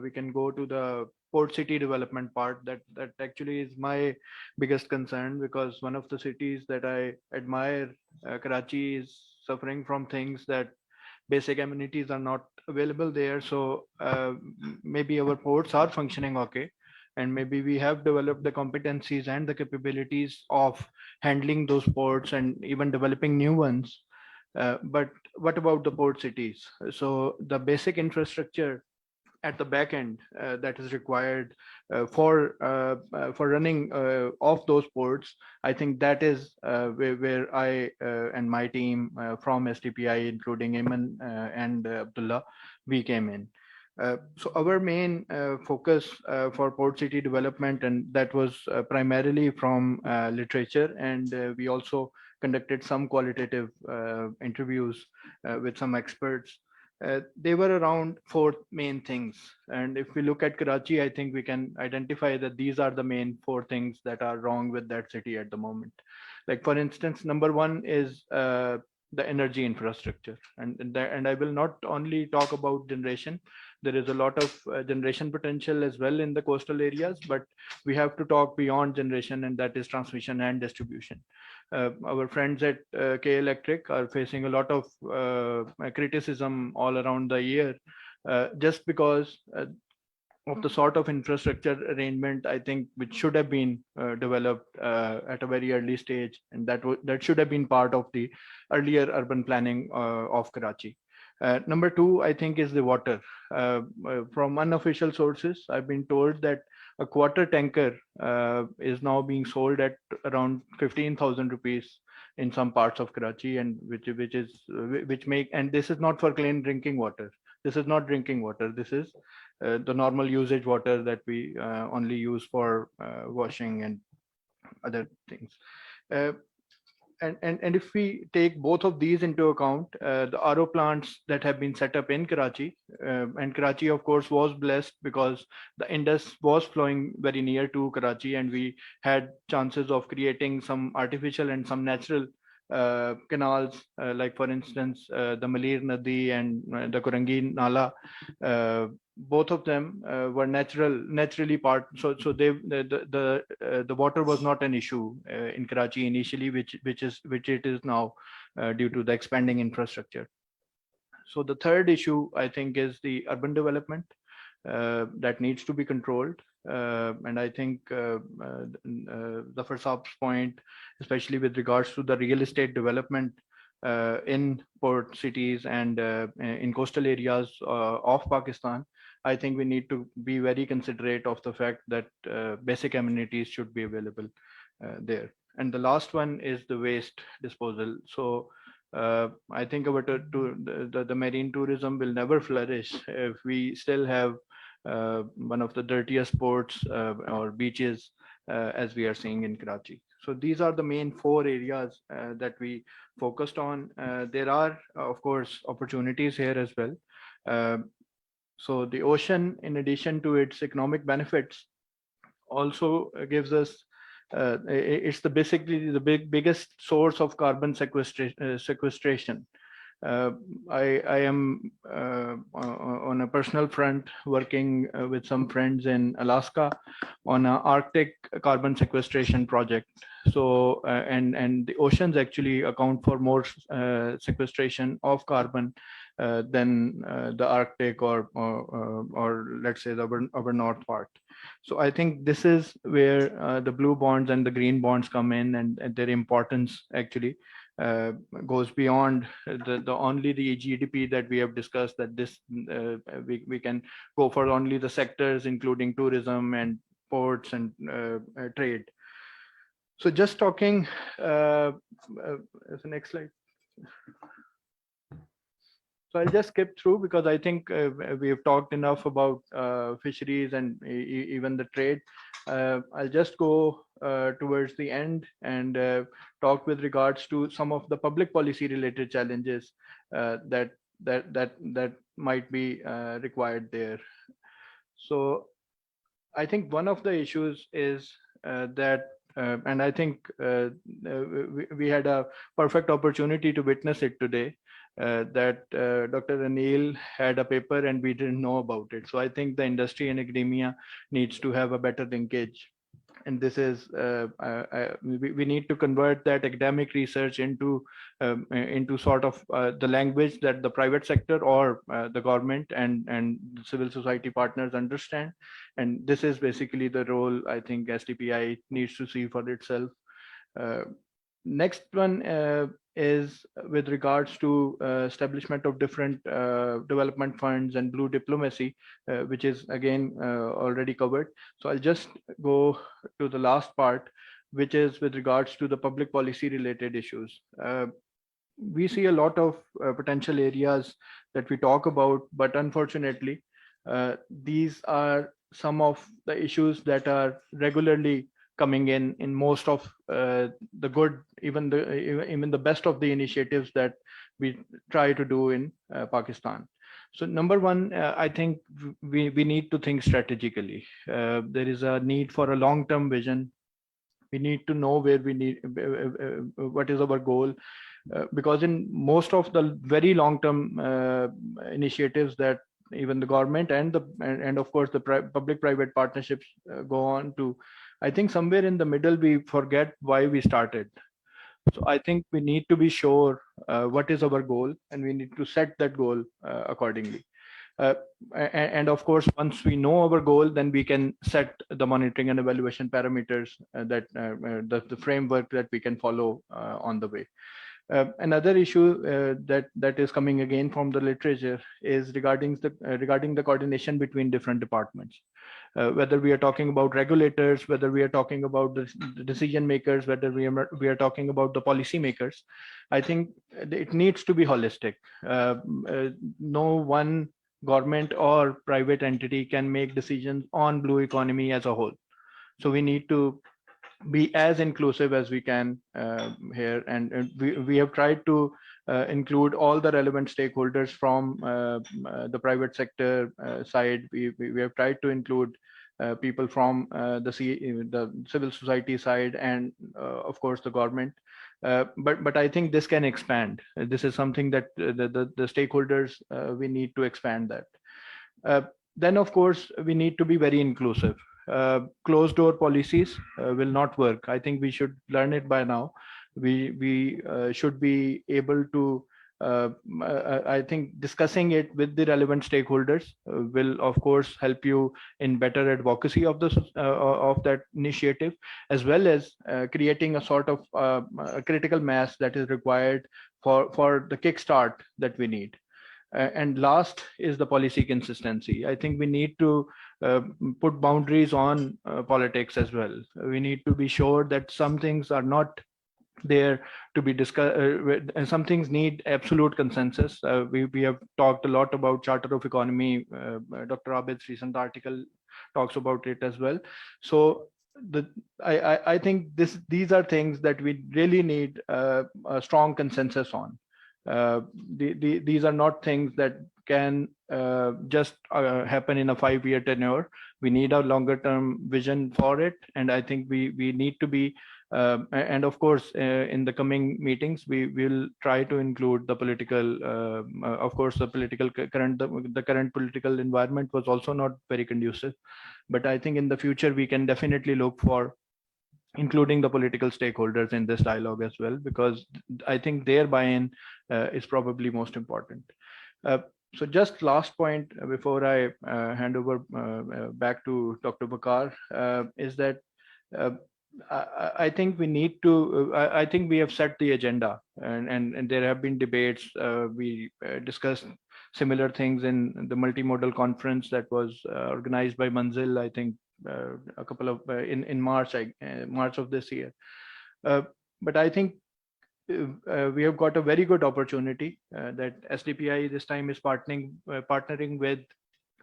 we can go to the port city development part. That actually is my biggest concern, because one of the cities that I admire, Karachi, is suffering from things that basic amenities are not available there. So maybe our ports are functioning okay, and maybe we have developed the competencies and the capabilities of handling those ports and even developing new ones. But what about the port cities? So the basic infrastructure at the back end that is required for running of those ports, I think that is where I and my team from SDPI, including Ayman and Abdullah, we came in. So our main focus for port city development, and that was primarily from literature, and we also conducted some qualitative interviews with some experts. They were around 4 main things. And if we look at Karachi, I think we can identify that these are the main 4 things that are wrong with that city at the moment. Like, for instance, number 1 is the energy infrastructure. And I will not only talk about generation. There is a lot of generation potential as well in the coastal areas, but we have to talk beyond generation, and that is transmission and distribution. Our friends at K Electric are facing a lot of criticism all around the year, just because of the sort of infrastructure arrangement, I think, which should have been developed at a very early stage, and that should have been part of the earlier urban planning of Karachi. Number two, I think, is the water. From unofficial sources, I've been told that a quarter tanker is now being sold at around 15,000 rupees in some parts of Karachi, and and this is not for clean drinking water. This is not drinking water. This is the normal usage water that we only use for washing and other things. Uh, and if we take both of these into account, the RO plants that have been set up in Karachi, and Karachi, of course, was blessed because the Indus was flowing very near to Karachi, and we had chances of creating some artificial and some natural canals, like for instance, the Malir Nadi and the Kurangi Nala. Both of them were naturally part. So the water was not an issue in Karachi initially, which it is now due to the expanding infrastructure. So the third issue, I think, is the urban development that needs to be controlled. And I think Zafar Saab's point, especially with regards to the real estate development in port cities and in coastal areas of Pakistan, I think we need to be very considerate of the fact that basic amenities should be available there. And the last one is the waste disposal. So I think the marine tourism will never flourish if we still have one of the dirtiest ports or beaches as we are seeing in Karachi. So these are the main four areas that we focused on. There are, of course, opportunities here as well. So the ocean, in addition to its economic benefits, also gives us it's basically the biggest source of carbon sequestration. I am on a personal front working with some friends in Alaska on an Arctic carbon sequestration project. So and the oceans actually account for more sequestration of carbon than the Arctic or let's say our north part. So I think this is where the blue bonds and the green bonds come in, and their importance actually goes beyond the only the GDP that we have discussed, that this we can go for only the sectors including tourism and ports and trade. So just talking as the next slide. So I'll just skip through because I think we have talked enough about fisheries and even the trade. I'll just go towards the end and talk with regards to some of the public policy related challenges that might be required there. So I think one of the issues is that and I think we had a perfect opportunity to witness it today, that Dr. Anil had a paper and we didn't know about it. So I think the industry and academia needs to have a better linkage. And this is, we need to convert that academic research into sort of the language that the private sector or the government and civil society partners understand. And this is basically the role I think SDPI needs to see for itself. Next one is with regards to establishment of different development funds and blue diplomacy, which is again already covered. So I'll just go to the last part, which is with regards to the public policy related issues. We see a lot of potential areas that we talk about, but unfortunately, these are some of the issues that are regularly coming in most of the good, even the best of the initiatives that we try to do in Pakistan. So number one, I think we need to think strategically. There is a need for a long-term vision. We need to know where we need, what is our goal, because in most of the very long-term initiatives that even the government and of course the public-private partnerships go on to, I think somewhere in the middle we forget why we started. So I think we need to be sure what is our goal, and we need to set that goal accordingly. And of course, once we know our goal, then we can set the monitoring and evaluation parameters that the framework that we can follow on the way. Another issue that is coming again from the literature is regarding the coordination between different departments. Whether we are talking about regulators, whether we are talking about the decision makers, whether we are talking about the policy makers, I think it needs to be holistic. No one government or private entity can make decisions on blue economy as a whole. So we need to be as inclusive as we can here, and we have tried to include all the relevant stakeholders from the private sector side. We have tried to include people from the civil society side, and of course the government. But I think this can expand. This is something that the stakeholders, we need to expand that. Then of course we need to be very inclusive. Closed door policies will not work. I think we should learn it by now. We should be able to. I think discussing it with the relevant stakeholders will, of course, help you in better advocacy of that initiative, as well as creating a sort of a critical mass that is required for the kickstart that we need. And last is the policy consistency. I think we need to put boundaries on politics as well. We need to be sure that some things are not there to be discussed, and some things need absolute consensus. We have talked a lot about Charter of Economy. Dr. Abid's recent article talks about it as well. So I think these are things that we really need a strong consensus on. These are not things that can just happen in a 5-year tenure. We need a longer term vision for it, and I think we need to be and of course in the coming meetings we will try to include the political of course the current political environment was also not very conducive, but I think in the future we can definitely look for including the political stakeholders in this dialogue as well, because I think their buy-in is probably most important. So just last point before I hand over back to Dr. Bakar is that I think we need to, I think we have set the agenda, and there have been debates. We discussed similar things in the multimodal conference that was organized by Manzil, I think a couple of in March, March of this year. But I think we have got a very good opportunity that SDPI this time is partnering with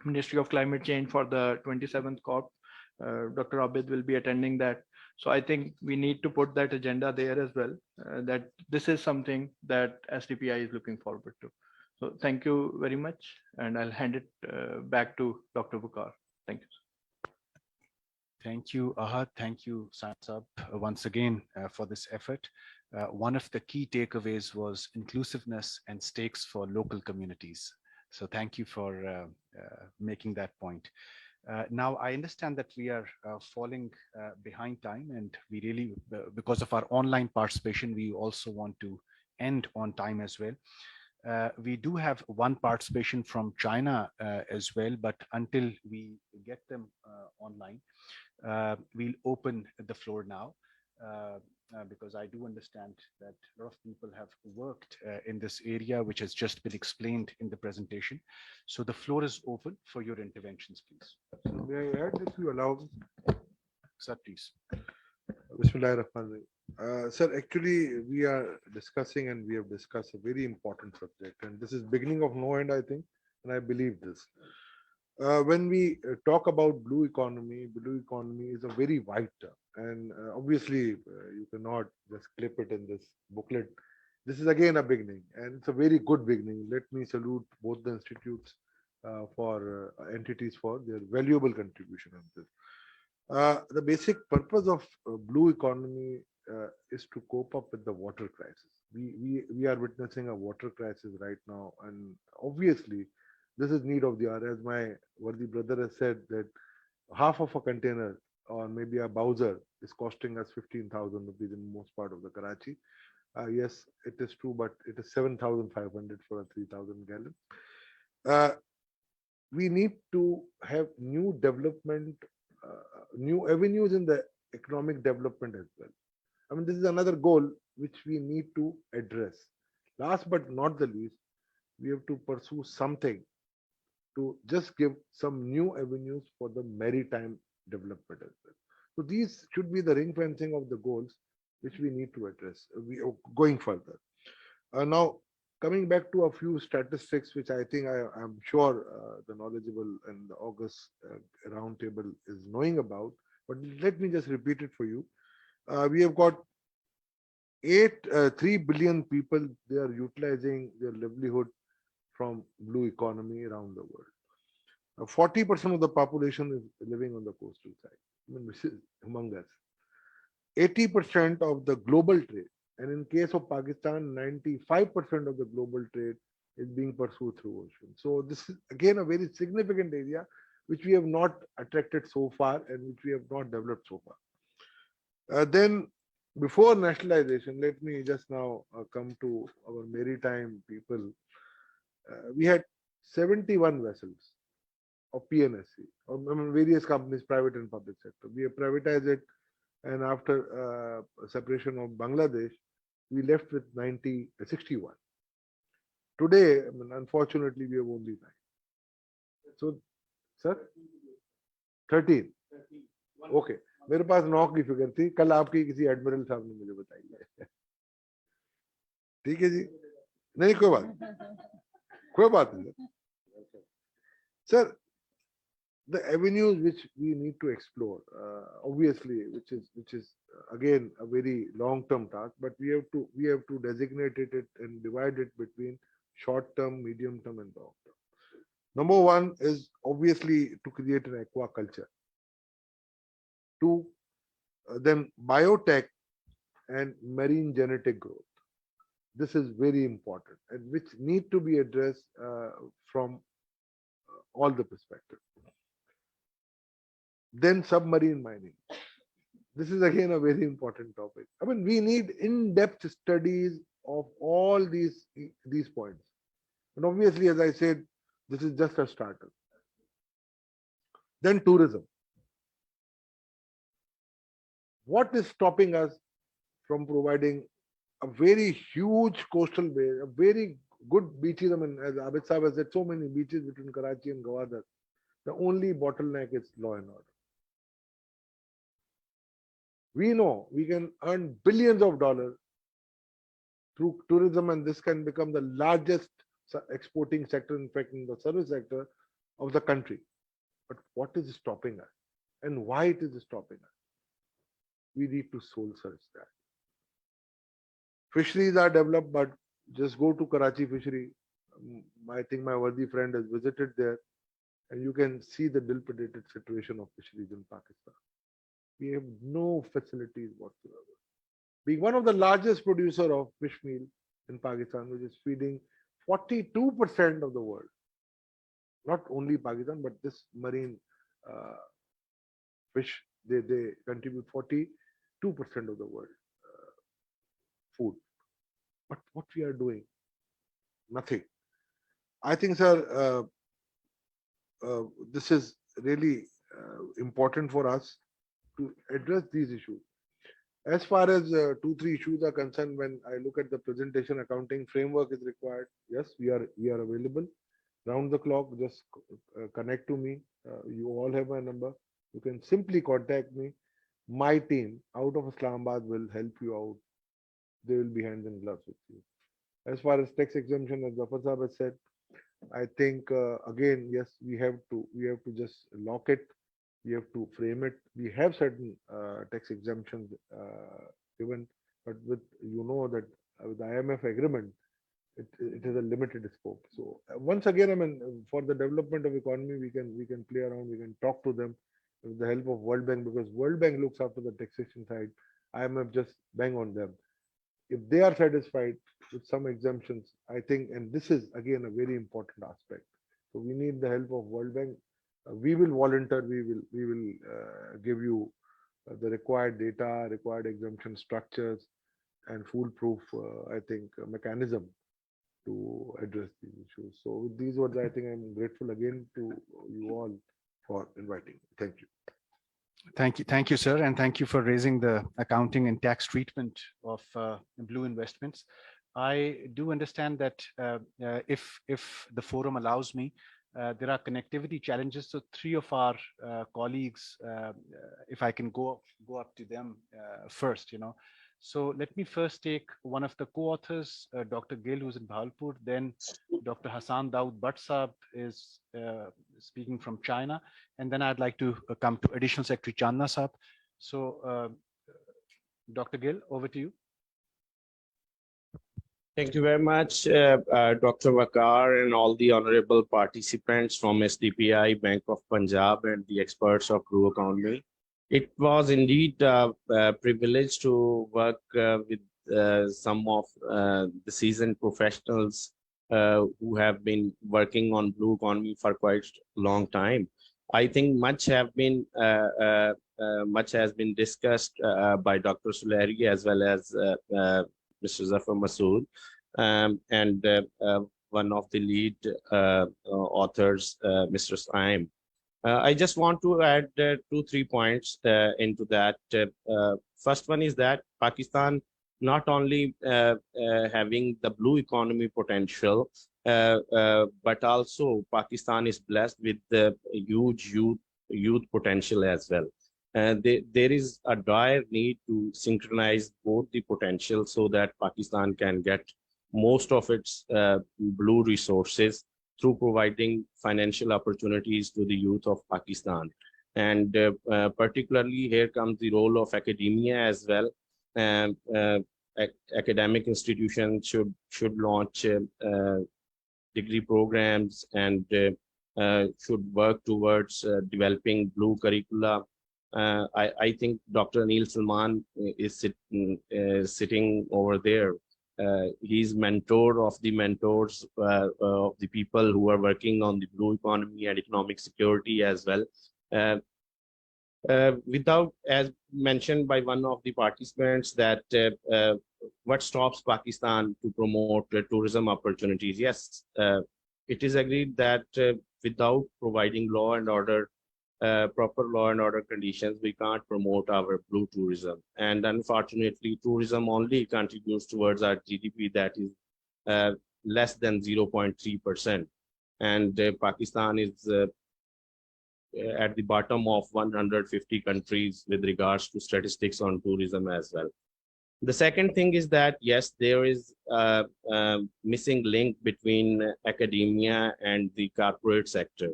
Ministry of Climate Change for the 27th COP. Dr. Abid will be attending that. So I think we need to put that agenda there as well, that this is something that SDPI is looking forward to. So thank you very much, and I'll hand it back to Dr. Bakar. Thank you. Thank you, Ahad. Thank you, Saab, once again for this effort. One of the key takeaways was inclusiveness and stakes for local communities. So thank you for making that point. Now, I understand that we are falling behind time, and we really, because of our online participation, we also want to end on time as well. We do have one participation from China as well, but until we get them online, we'll open the floor now. Because I do understand that a lot of people have worked in this area, which has just been explained in the presentation. So the floor is open for your interventions, please. May I add, if you allow me? Sir, please. Bismillahirrahmanirrahim. Sir, actually, we are discussing and we have discussed a very important subject, and this is beginning of no end, I think, and I believe this. When we talk about blue economy is a very wide term, and obviously you cannot just clip it in this booklet. This is again a beginning, and it's a very good beginning. Let me salute both the institutes for entities for their valuable contribution on this. The basic purpose of blue economy is to cope up with the water crisis. We are witnessing a water crisis right now, and obviously this is need of the hour. As my worthy brother has said, that half of a container or maybe a Bowser is costing us 15,000 rupees in most part of the Karachi. Yes, it is true, but it is 7,500 for a 3,000 gallon. we need to have new development, new avenues in the economic development as well. I mean, this is another goal which we need to address. Last but not the least, we have to pursue something to just give some new avenues for the maritime development as well. So these should be the ring fencing of the goals which we need to address. We are going further. Now, coming back to a few statistics, which I think I'm sure the knowledgeable and the August roundtable is knowing about, but let me just repeat it for you. We have got 3 billion people, they are utilizing their livelihood from blue economy around the world. 40% of the population is living on the coastal side, I mean, which is among us. 80% of the global trade, and in case of Pakistan, 95% of the global trade is being pursued through ocean. So this is again a very significant area which we have not attracted so far and which we have not developed so far. Then before nationalization, let me just now come to our maritime people. We had 71 vessels of PNSC, or I mean, various companies, private and public sector. We have privatized it, and after separation of Bangladesh, we left with 61. Today, I mean, unfortunately, we have only 9. So, sir, 13. Okay. मेरे पास 9 की figure थी, कल आपकी किसी admiral साहब ने मुझे बताई है. ठीक है जी, नहीं कोई बात नहीं sir. The avenues which we need to explore, obviously, which is again a very long-term task, but we have to designate it and divide it between short-term, medium-term, and long-term. Number one is obviously to create an aquaculture. Two, then biotech and marine genetic growth. This is very important and which need to be addressed from all the perspectives. Then submarine mining. This is again a very important topic. I mean, we need in-depth studies of all these points. And obviously, as I said, this is just a starter. Then tourism. What is stopping us from providing a very huge coastal bay, a very good beaches? I mean, as Abid Sahab has said, so many beaches between Karachi and Gwadar. The only bottleneck is law and order. We know we can earn billions of dollars through tourism, and this can become the largest exporting sector, in fact, in the service sector of the country. But what is stopping us and why it is stopping us? We need to soul search that. Fisheries are developed, but just go to Karachi fishery. I think my worthy friend has visited there, and you can see the dilapidated situation of fisheries in Pakistan. We have no facilities whatsoever. Being one of the largest producer of fish meal in Pakistan, which is feeding 42% of the world. Not only Pakistan, but this marine fish, they contribute 42% of the world food. But what we are doing? Nothing. I think, sir, this is really important for us to address these issues. As far as 2-3 issues are concerned, when I look at the presentation, accounting framework is required. Yes, we are available round the clock. Just connect to me. You all have my number. You can simply contact me. My team out of Islamabad will help you out. They will be hands and gloves with you. As far as tax exemption, as Zafar Sahab has said, I think again, yes, we have to just lock it. We have to frame it. We have certain tax exemptions given, but with that with the IMF agreement, it is a limited scope. So once again, I mean, for the development of economy, we can play around. We can talk to them with the help of World Bank, because World Bank looks after the taxation side. IMF just bang on them. If they are satisfied with some exemptions, I think, and this is again a very important aspect. So we need the help of World Bank. We will volunteer. We will give you the required data, required exemption structures, and foolproof, I think, mechanism to address these issues. So with these words, I think I'm grateful again to you all for inviting me. Thank you. Thank you, sir, and thank you for raising the accounting and tax treatment of blue investments. I do understand that if the forum allows me, there are connectivity challenges. So three of our colleagues, if I can go up to them first, So let me first take one of the co-authors, Dr. Gill, who's in Bhavalpur. Then Dr. Hassan Daud Bhatt is speaking from China. And then I'd like to come to Additional Secretary Chandna Saab. So Dr. Gill, over to you. Thank you very much, Dr. Wakar and all the honorable participants from SDPI, Bank of Punjab, and the experts of blue economy. It was indeed a privilege to work with some of the seasoned professionals who have been working on blue economy for quite a long time. I think much has been discussed by Dr. Suleri as well as Mr. Zafar Masud, and one of the lead authors, Mr. Saim. I just want to add 2-3 points into that. First one is that Pakistan not only having the blue economy potential, but also Pakistan is blessed with the huge youth potential as well. There is a dire need to synchronize both the potential so that Pakistan can get most of its blue resources through providing financial opportunities to the youth of Pakistan. And particularly here comes the role of academia as well. Academic institutions should launch degree programs and should work towards developing blue curricula. I think Dr. Anil Salman is sitting over there. He's mentor of the mentors of the people who are working on the blue economy and economic security as well. Without, as mentioned by one of the participants, that what stops Pakistan to promote tourism opportunities? Yes, it is agreed that without providing law and order, proper law and order conditions, we can't promote our blue tourism. And unfortunately, tourism only contributes towards our GDP, that is less than 0.3%. And Pakistan is at the bottom of 150 countries with regards to statistics on tourism as well. The second thing is that, yes, there is a missing link between academia and the corporate sector.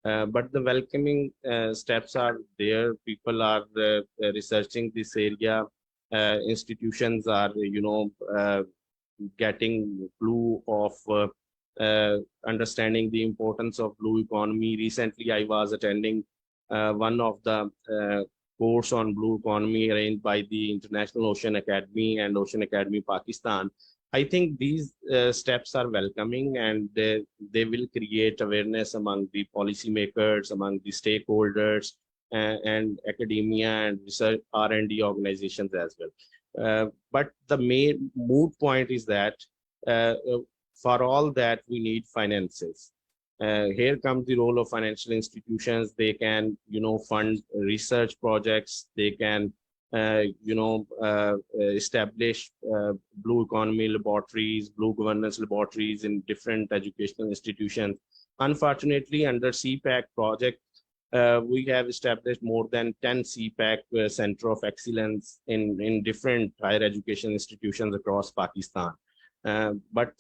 But the welcoming steps are there. People are researching this area. Institutions are, getting clue of understanding the importance of blue economy. Recently, I was attending one of the course on blue economy arranged by the International Ocean Academy and Ocean Academy Pakistan. I think these steps are welcoming, and they will create awareness among the policymakers, among the stakeholders, and academia and research R&D organizations as well. But the main moot point is that for all that, we need finances. Here comes the role of financial institutions. They can, fund research projects. They can, establish blue economy laboratories, blue governance laboratories in different educational institutions. Unfortunately, under CPAC project, we have established more than 10 CPAC Center of Excellence in different higher education institutions across Pakistan. But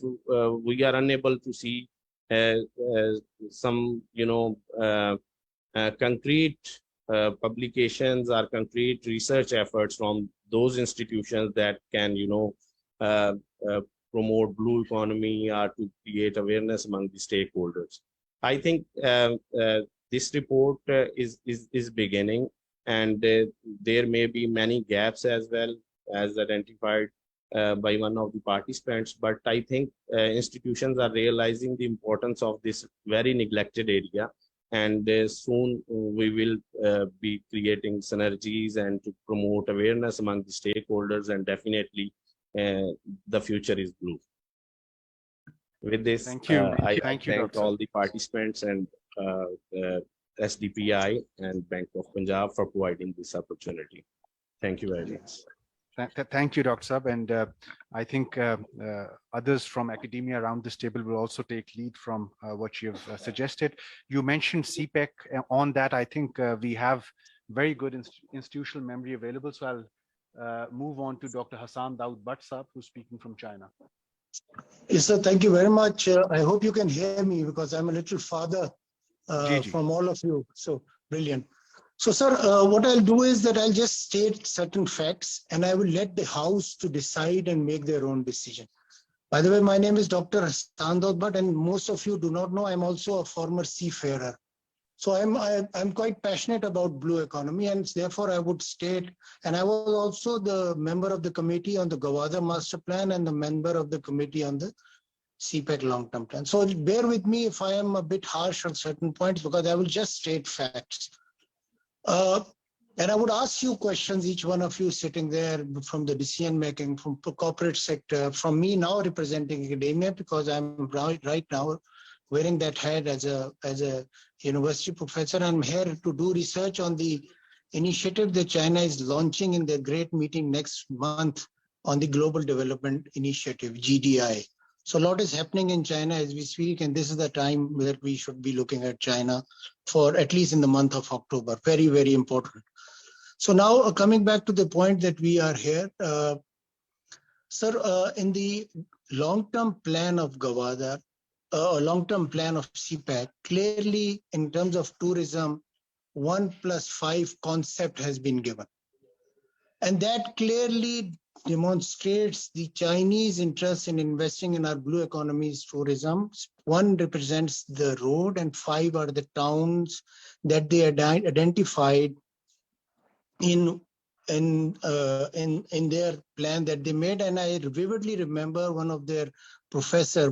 we are unable to see some, concrete publications or concrete research efforts from those institutions that can, promote blue economy or to create awareness among the stakeholders. I think this report is beginning, and there may be many gaps as well, as identified by one of the participants. But I think institutions are realizing the importance of this very neglected area, and soon we will be creating synergies and to promote awareness among the stakeholders, and definitely the future is blue. With this, Thank you. I Thank you, thank Dr. all the participants and SDPI and Bank of Punjab for providing this opportunity. Thank you very much. Thank you, Dr. Sab. And I think others from academia around this table will also take lead from what you've suggested. You mentioned CPEC. On that, I think we have very good institutional memory available. So I'll move on to Dr. Hassan Daud Bhatt Sab, who's speaking from China. Yes, sir. Thank you very much. I hope you can hear me because I'm a little farther from all of you. So brilliant. So, sir, what I'll do is that I'll just state certain facts and I will let the House to decide and make their own decision. By the way, my name is Dr. Hassan Daud Bhatt, and most of you do not know I'm also a former seafarer. So I'm quite passionate about blue economy, and therefore I would state, and I was also the member of the committee on the Gwadar Master Plan and the member of the committee on the CPEC long-term plan. So bear with me if I am a bit harsh on certain points because I will just state facts. And I would ask you questions, each one of you sitting there from the decision making, from corporate sector, from me now representing academia because I'm right now wearing that hat as a university professor. I'm here to do research on the initiative that China is launching in their great meeting next month on the Global Development Initiative, GDI. So a lot is happening in China as we speak, and this is the time that we should be looking at China for at least in the month of October. Very, very important. So now coming back to the point that we are here, sir, in the long-term plan of Gwadar, long-term plan of CPEC, clearly in terms of tourism, 1+5 concept has been given. And that clearly demonstrates the Chinese interest in investing in our blue economy's tourism. 1 represents the road and 5 are the towns that they identified in their plan that they made. And I vividly remember one of their Professor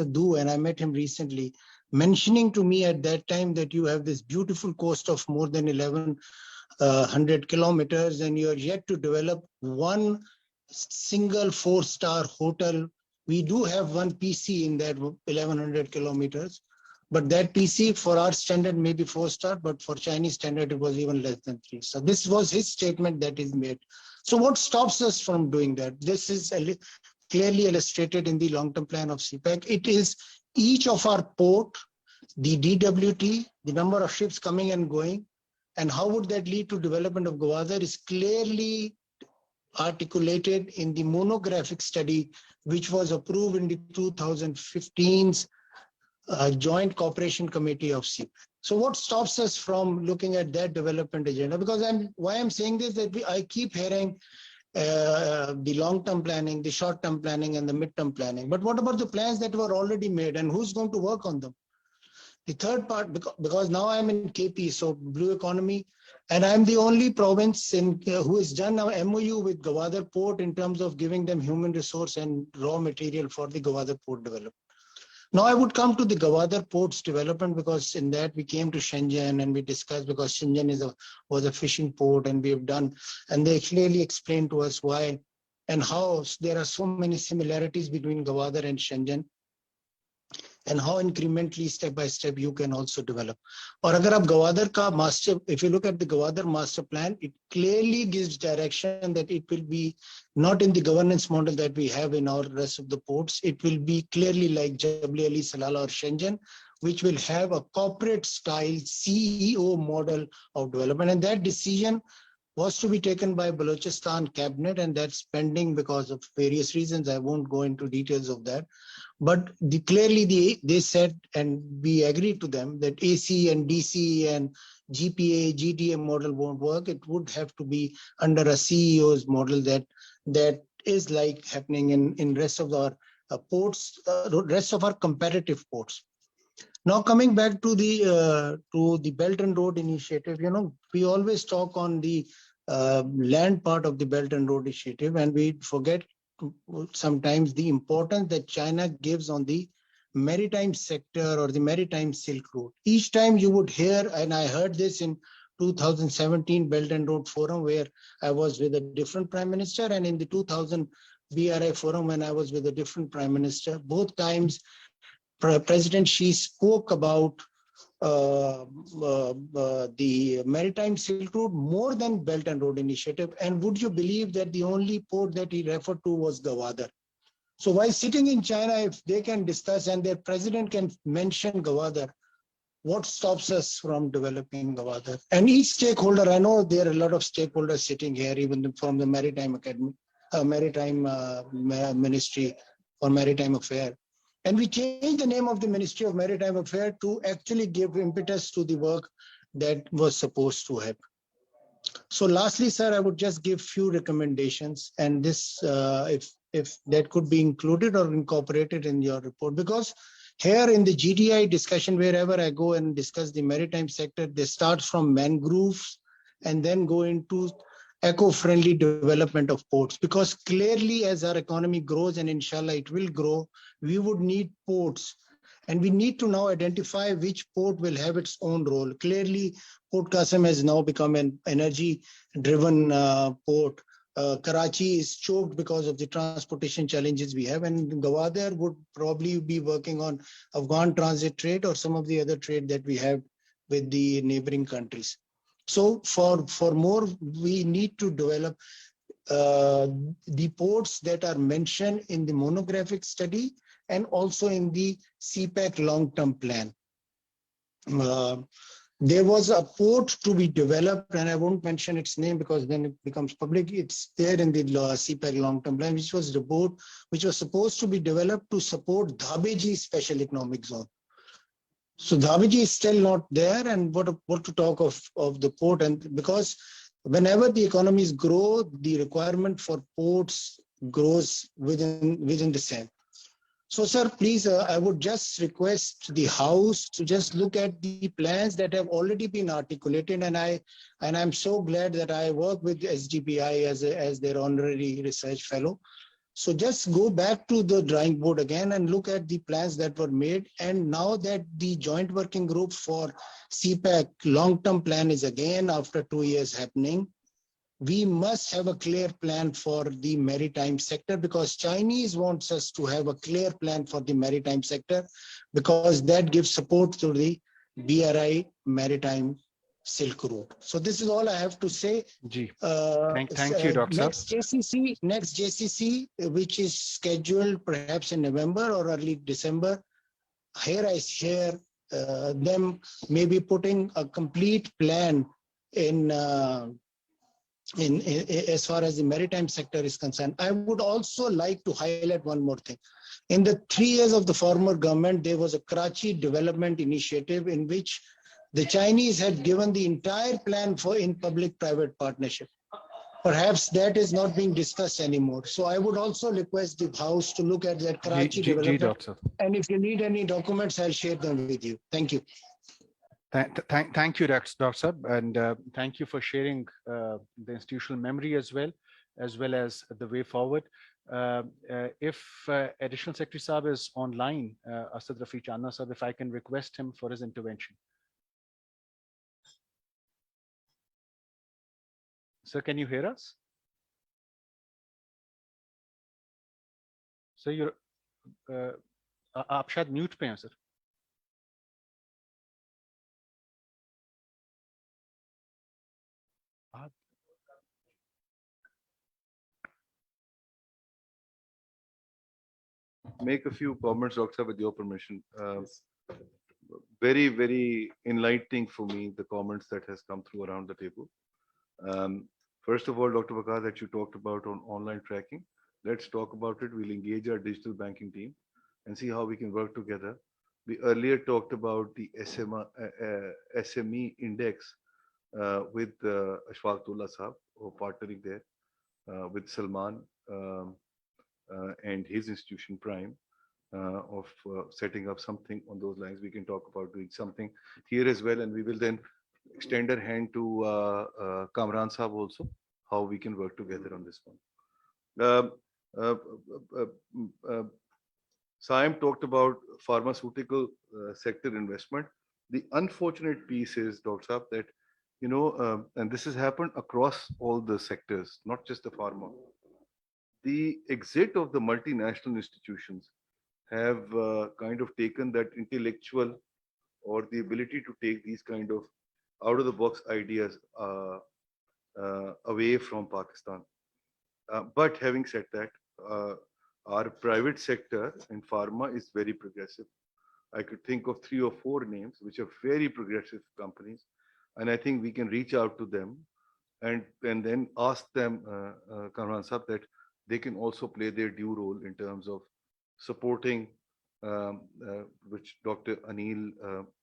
Du, and I met him recently, mentioning to me at that time that you have this beautiful coast of more than 1,100 kilometers and you are yet to develop one single 4-star hotel. We do have one PC in that 1,100 kilometers, but that PC for our standard may be 4-star, but for Chinese standard, it was even less than 3. So this was his statement that is made. So what stops us from doing that? This is clearly illustrated in the long-term plan of CPEC. It is each of our port, the DWT, the number of ships coming and going, and how would that lead to development of Gwadar is clearly articulated in the monographic study, which was approved in the 2015's Joint Cooperation Committee of CPEC. So what stops us from looking at that development agenda? Because why I'm saying this, that I keep hearing the long-term planning, the short-term planning, and the mid-term planning. But what about the plans that were already made, and who's going to work on them? The third part, because now I'm in KP, so blue economy, and I'm the only province who has done an MOU with Gwadar Port in terms of giving them human resource and raw material for the Gwadar Port development. Now I would come to the Gwadar Port's development because in that we came to Shenzhen and we discussed because Shenzhen was a fishing port and we have done, and they clearly explained to us why and how there are so many similarities between Gwadar and Shenzhen and how incrementally step by step you can also develop. Or agar aap Gwadar ka master, if you look at the Gwadar master plan, it clearly gives direction that it will be not in the governance model that we have in our rest of the ports. It will be clearly like Jabali Ali, Salalah or Shenzhen, which will have a corporate style CEO model of development. And that decision was to be taken by Balochistan cabinet, and that's pending because of various reasons. I won't go into details of that. But clearly they said, and we agreed to them, that AC and DC and GPA, GDA model won't work. It would have to be under a CEO's model that is like happening in rest of our ports, rest of our competitive ports. Now coming back to the Belt and Road Initiative, we always talk on the land part of the Belt and Road Initiative, and we forget sometimes the importance that China gives on the maritime sector or the maritime Silk Road. Each time you would hear, and I heard this in 2017 Belt and Road Forum where I was with a different prime minister, and in the 2000 BRI Forum when I was with a different prime minister. Both times President Xi spoke about the Maritime Silk Route more than Belt and Road Initiative. And would you believe that the only port that he referred to was Gwadar? So while sitting in China, if they can discuss and their president can mention Gwadar, what stops us from developing Gwadar? And each stakeholder, I know there are a lot of stakeholders sitting here, even from the Maritime Academy, Ministry for Maritime Affairs. And we changed the name of the Ministry of Maritime Affairs to actually give impetus to the work that was supposed to happen. So lastly, sir, I would just give few recommendations, and this, if that could be included or incorporated in your report, because here in the GDI discussion, wherever I go and discuss the maritime sector, they start from mangroves and then go into eco-friendly development of ports, because clearly as our economy grows, and inshallah it will grow, we would need ports. And we need to now identify which port will have its own role. Clearly, Port Qasim has now become an energy-driven port. Karachi is choked because of the transportation challenges we have, and Gwadar would probably be working on Afghan transit trade or some of the other trade that we have with the neighboring countries. So for more, we need to develop the ports that are mentioned in the monographic study and also in the CPEC long-term plan. There was a port to be developed, and I won't mention its name because then it becomes public. It's there in the CPEC long-term plan, which was the port which was supposed to be developed to support Dhabeji Special Economic Zone. So Dhabeji is still not there, and what to talk of the port? And because whenever the economies grow, the requirement for ports grows within the same. So, sir, please, I would just request the House to just look at the plans that have already been articulated, and I'm so glad that I work with SDPI as their honorary research fellow. So just go back to the drawing board again and look at the plans that were made. And now that the joint working group for CPEC long-term plan is again after 2 years happening, we must have a clear plan for the maritime sector, because Chinese wants us to have a clear plan for the maritime sector, because that gives support to the BRI maritime Silk Route. So this is all I have to say. Thank you, Dr. Next JCC, which is scheduled perhaps in November or early December. Here I hear them maybe putting a complete plan in as far as the maritime sector is concerned. I would also like to highlight one more thing. In the 3 years of the former government, there was a Karachi Development Initiative in which the Chinese had given the entire plan for in public-private partnership. Perhaps that is not being discussed anymore. So I would also request the House to look at that Karachi development. And if you need any documents, I'll share them with you. Thank you. Thank you, Dr. Sab, and thank you for sharing the institutional memory as well as the way forward. If Additional Secretary Saab is online, Asad Rafi Channa Sab, if I can request him for his intervention. Sir, can you hear us? So you're आप शायद mute पे हैं sir. Make a few comments, Dr. with your permission. Very, very enlightening for me, the comments that has come through around the table. First of all, Dr. Bakar, that you talked about on online tracking. Let's talk about it. We'll engage our digital banking team and see how we can work together. We earlier talked about the SME index with Ashfaqullah Saab, who partnering there with Salman and his institution Prime of setting up something on those lines. We can talk about doing something here as well, and we will then extend our hand to Kamran Saab also, how we can work together on this one. Saim talked about pharmaceutical sector investment. The unfortunate piece is, Dr. Saab, that, you know, and this has happened across all the sectors, not just the pharma. The exit of the multinational institutions have kind of taken that intellectual or the ability to take these kind of out of the box ideas away from Pakistan. But having said that, our private sector in pharma is very progressive. I could think of 3 or 4 names which are very progressive companies, and I think we can reach out to them and then ask them, Kamran Sahab, that they can also play their due role in terms of supporting, which Dr. Anil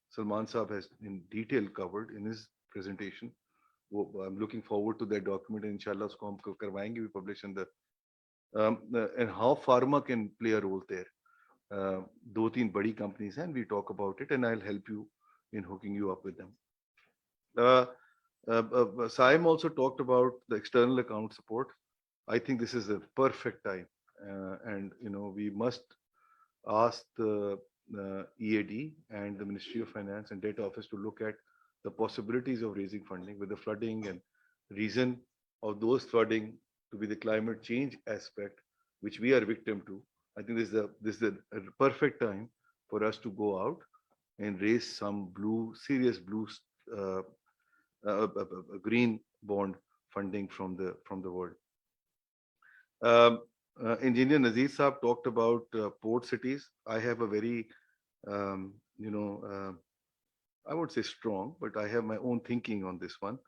Salman Sahab has in detail covered in his presentation. I'm looking forward to that document, and inshallah usko hum karwayenge, we publish in the and how pharma can play a role there. 2-3 badi companies and we talk about it, and I'll help you in hooking you up with them. Saim also talked about the external account support. I think this is a perfect time, and we must ask the EAD and the Ministry of Finance and Debt Office to look at the possibilities of raising funding with the flooding and reason of those flooding to be the climate change aspect, which we are victim to. I think this is a perfect time for us to go out and raise some serious blue, green bond funding from the world. Engineer Nazir Saab talked about port cities. I have a very, I would say strong, but I have my own thinking on this one.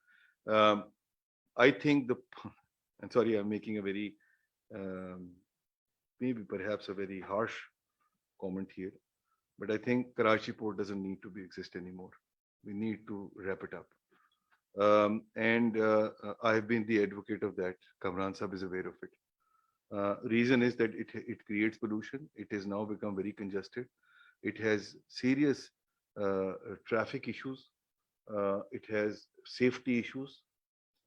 I think and sorry, I'm making a very, maybe perhaps a very harsh comment here, but I think Karachi port doesn't need to exist anymore. We need to wrap it up. I've been the advocate of that. Kamran Sahab is aware of it. Reason is that it creates pollution. It has now become very congested. It has serious traffic issues. It has safety issues,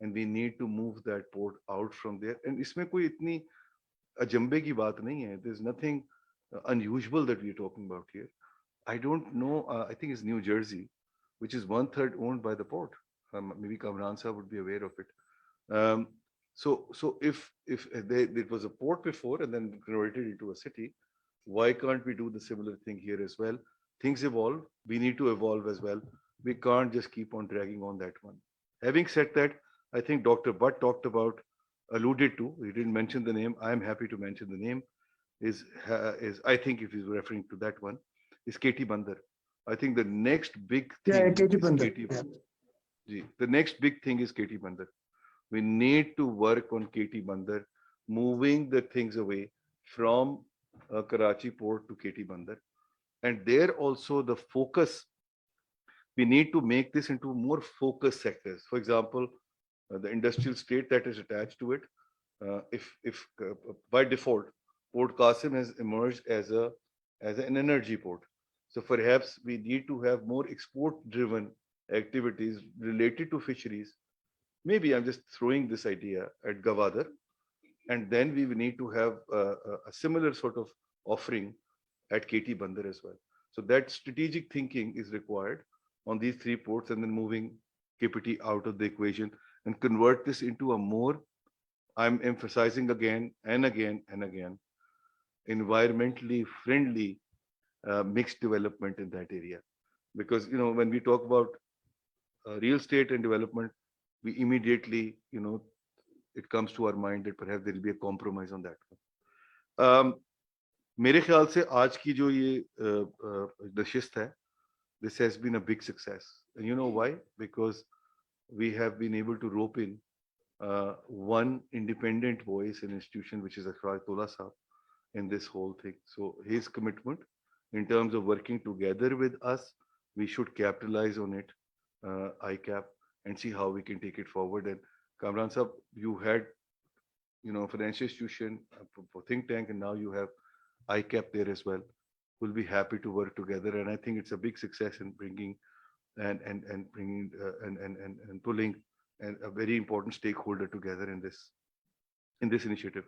and we need to move that port out from there. And इसमें कोई इतनी अजंबे की बात नहीं है. There's nothing unusual that we're talking about here. I don't know. I think it's New Jersey, which is 1/3 owned by the port. Maybe Kamran Sahab would be aware of it. So if it was a port before and then converted into a city, why can't we do the similar thing here as well? Things evolve. We need to evolve as well. We can't just keep on dragging on that one. Having said that, I think Dr. Butt talked about, alluded to. He didn't mention the name. I'm happy to mention the name. Is I think if he's referring to that one, is KT Bandar. I think the next big thing Yeah, KT is Bandar. KT Bandar. The next big thing is KT Bandar. We need to work on KT Bandar, moving the things away from Karachi port to KT Bandar. And there also the focus, we need to make this into more focused sectors. For example, the industrial state that is attached to it, if by default, Port Qasim has emerged as an energy port. So perhaps we need to have more export-driven activities related to fisheries. Maybe I'm just throwing this idea at Gavadar, and then we will need to have a similar sort of offering at KT Bandar as well. So that strategic thinking is required on these 3 ports, and then moving KPT out of the equation and convert this into a more, I'm emphasizing again and again and again, environmentally friendly mixed development in that area. Because, when we talk about real estate and development, we immediately, it comes to our mind that perhaps there will be a compromise on that one. मेरे ख्याल से आज की जो ये नशिस्त है, this has been a big success. And you know why? Because we have been able to rope in one independent voice and institution, which is Akhraj Tola Sahab, in this whole thing. So his commitment in terms of working together with us, we should capitalize on it, ICAP, and see how we can take it forward. And Kamran Sahab, you had, financial institution for think tank, and now you have ICAP there as well. We'll be happy to work together, and I think it's a big success in bringing and bringing and pulling a very important stakeholder together in this initiative.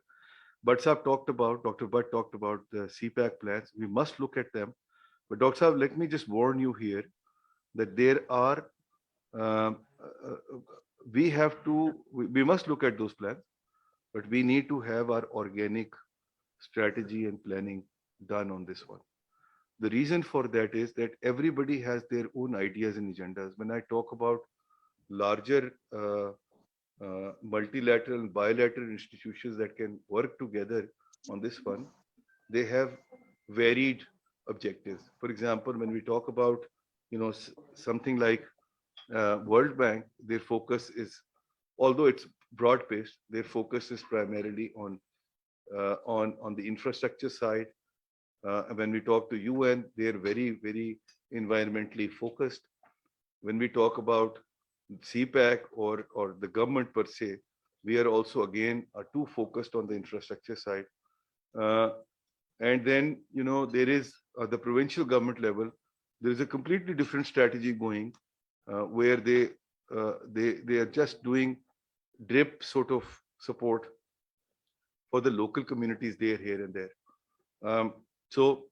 But Dr. Bhatt talked about the CPAC plans. We must look at them. But Dr. Saab, let me just warn you here that there are, we must look at those plans, but we need to have our organic strategy and planning done on this one. The reason for that is that everybody has their own ideas and agendas. When I talk about larger multilateral and bilateral institutions that can work together on this one, they have varied objectives. For example, when we talk about, something like World Bank, their focus is, although it's broad-based, their focus is primarily on the infrastructure side. When we talk to UN, they're very, very environmentally focused. When we talk about CPAC or the government per se, we are also again too focused on the infrastructure side. And then, there is the provincial government level. There is a completely different strategy going, where they are just doing drip sort of support for the local communities there, here and there. So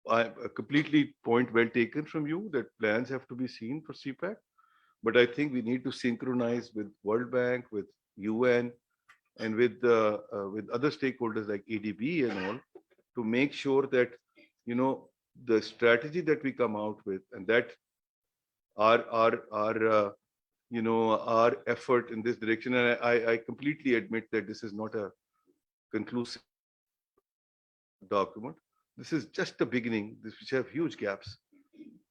I completely point well taken from you that plans have to be seen for CPAC, but I think we need to synchronize with World Bank, with UN, and with other stakeholders like ADB and all, to make sure that the strategy that we come out with, and that our effort in this direction. And I completely admit that this is not a conclusive document. This is just the beginning, which have huge gaps,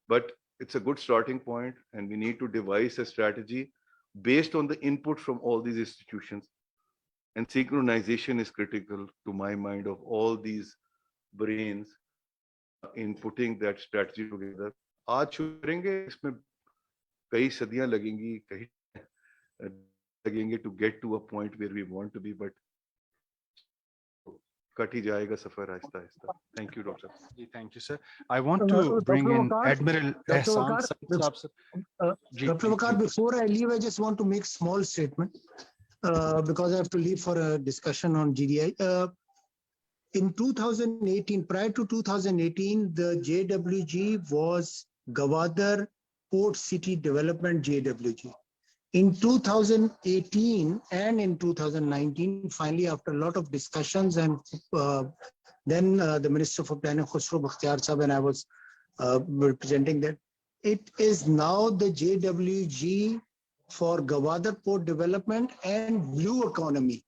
but it's a good starting point, and we need to devise a strategy based on the input from all these institutions. And synchronization is critical, to my mind, of all these brains in putting that strategy together. आज शुरू करेंगे, इसमें कई सदियां लगेंगी, कहीं लगेंगे to get to a point where we want to be, but कट ही जाएगा सफर Aahista Aahista. Thank you, Doctor. Thank you, sir. I want to bring in Wakar, Admiral Ehsan Wakar, Saeed Saab, sir. Dr. Wakar, before I leave, I just want to make a small statement because I have to leave for a discussion on GDI. In 2018, prior to 2018, the JWG was Gwadar Port City Development JWG. In 2018 and in 2019, finally, after a lot of discussions, and then the Minister for Planning, Khosrow Bakhtiar Sahab, and I was representing that, it is now the JWG for Gwadar Port Development and Blue Economy.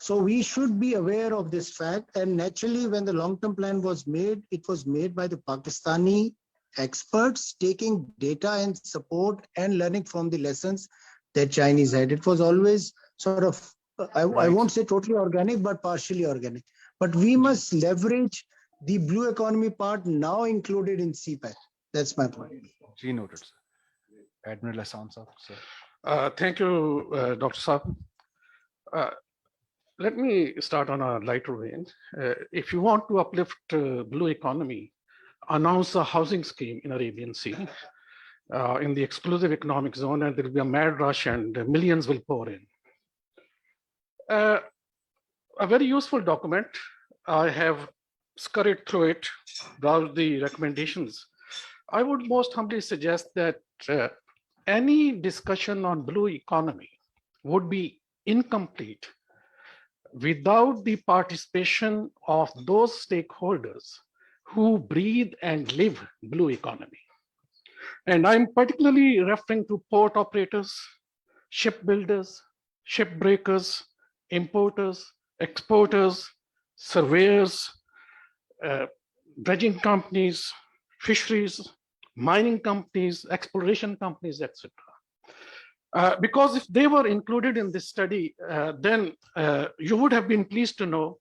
So we should be aware of this fact. And naturally, when the long-term plan was made, it was made by the Pakistani experts, taking data and support and learning from the lessons that Chinese had. It was always sort of, I won't say totally organic, but partially organic. But we must leverage the blue economy part now included in CPAC. That's my point. G noted, sir. Admiral Ehsan Saab, sir. Thank you, Dr. Saab. Let me start on a lighter vein. If you want to uplift blue economy, announce a housing scheme in Arabian Sea in the exclusive economic zone, and there will be a mad rush and millions will pour in. A very useful document. I have scurried through it, browsed the recommendations. I would most humbly suggest that any discussion on blue economy would be incomplete without the participation of those stakeholders who breathe and live blue economy. And I'm particularly referring to port operators, shipbuilders, shipbreakers, importers, exporters, surveyors, dredging companies, fisheries, mining companies, exploration companies, etc. Because if they were included in this study, then you would have been pleased to know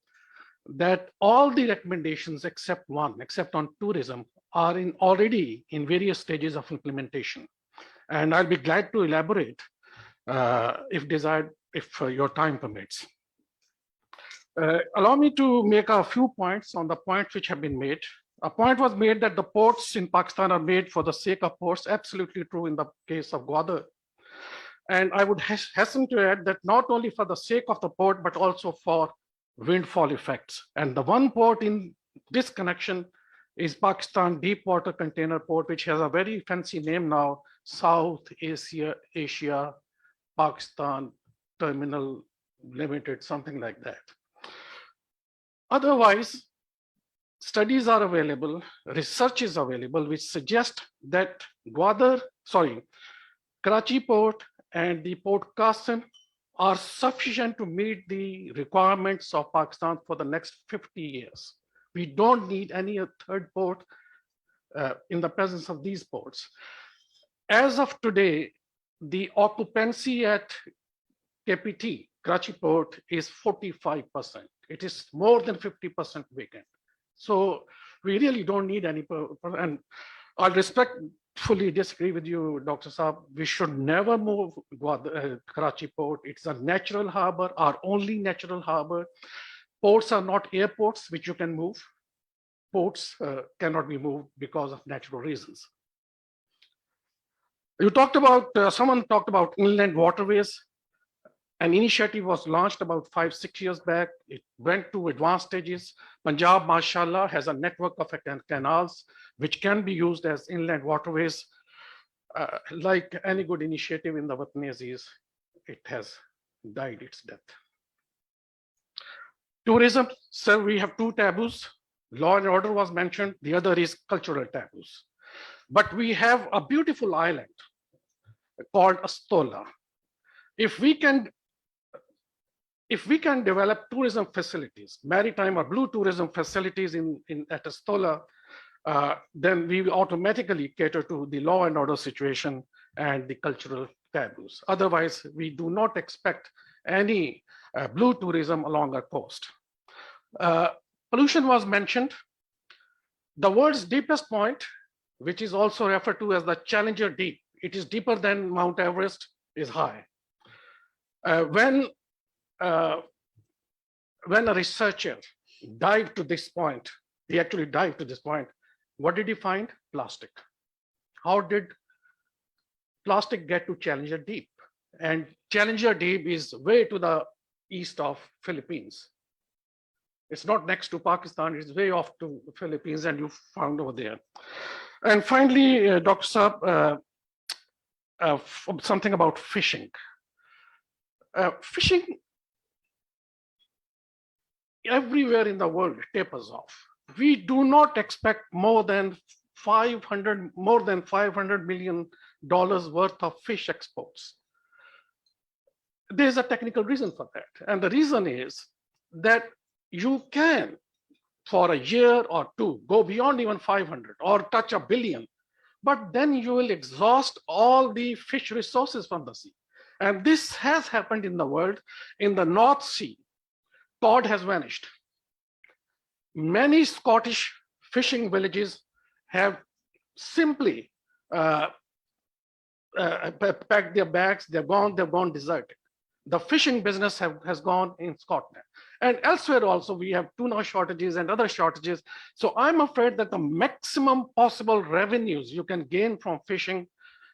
that all the recommendations except one, except on tourism, are already in various stages of implementation. And I'll be glad to elaborate if desired, if your time permits. Allow me to make a few points on the points which have been made. A point was made that the ports in Pakistan are made for the sake of ports. Absolutely true in the case of Gwadar. And I would hasten to add that not only for the sake of the port, but also for windfall effects. And the one port in this connection is Pakistan Deepwater Container Port, which has a very fancy name now, South Asia Pakistan Terminal Limited, something like that. Otherwise, studies are available, research is available, which suggest that Karachi port and the Port Qasim are sufficient to meet the requirements of Pakistan for the next 50 years. We don't need any third port in the presence of these ports. As of today, the occupancy at KPT, Karachi Port, is 45%. It is more than 50% vacant. So we really don't need any, and I respectfully disagree with you, Dr. Saab. We should never move Karachi Port. It's a natural harbor, our only natural harbor. Ports are not airports, which you can move. Ports cannot be moved because of natural reasons. You talked about, someone talked about inland waterways. An initiative was launched about 5-6 years back. It went to advanced stages. Punjab, mashallah, has a network of canals which can be used as inland waterways. Like any good initiative in the Watani Aziz, it has died its death. Tourism, sir, we have two taboos. Law and order was mentioned. The other is cultural taboos. But we have a beautiful island called Astola. If we can develop tourism facilities, maritime or blue tourism facilities at Astola, then we will automatically cater to the law and order situation and the cultural taboos. Otherwise, we do not expect any blue tourism along our coast. Pollution was mentioned. The world's deepest point, which is also referred to as the Challenger Deep, it is deeper than Mount Everest, is high. When a researcher dived to this point, he actually dived to this point, what did he find? Plastic. How did plastic get to Challenger Deep? And Challenger Deep is way to the east of Philippines. It's not next to Pakistan, it's way off to the Philippines, and you found over there. And finally, Dr. Saab, something about fishing. Fishing everywhere in the world tapers off. We do not expect more than $500 million worth of fish exports. There's a technical reason for that. And the reason is that you can, for a year or two, go beyond even 500 or touch $1 billion, but then you will exhaust all the fish resources from the sea. And this has happened in the world. In the North Sea, cod has vanished. Many Scottish fishing villages have simply packed their bags, they've gone deserted. The fishing business has gone in Scotland. And elsewhere also, we have tuna shortages and other shortages. So I'm afraid that the maximum possible revenues you can gain from fishing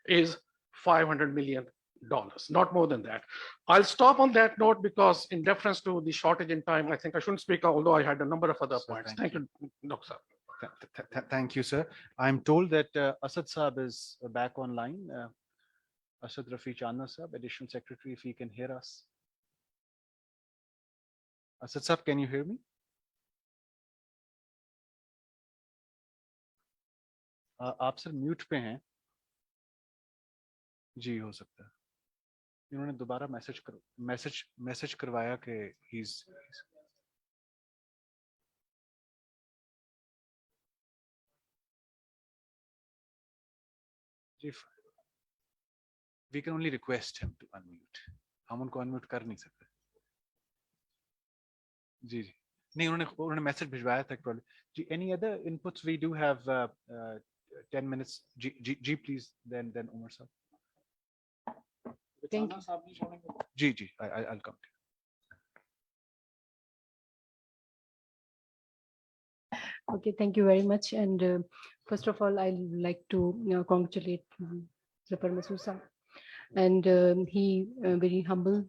is $500 million, not more than that. I'll stop on that note because in deference to the shortage in time, I think I shouldn't speak, although I had a number of other points. Thank you, Dr. Saab. Thank you, sir. I'm told that Asad Saab is back online. Asad Rafi Channa Saab, Additional Secretary, if he can hear us. Asad Saab, can you hear me? आप sir mute पे हैं जी हो सकता है इन्होंने दोबारा message करवाया कि he's we can only request him to unmute. हम उनको unmute कर नहीं सकते जी जी नहीं उन्होंने मैसेज भिजवाया था जी any other inputs? We do have 10 minutes. G please, then Umar sir. Thank you. G I'll come to you. Okay, thank you very much. And first of all, I'd like to congratulate Zafar Masud sir. And he very humble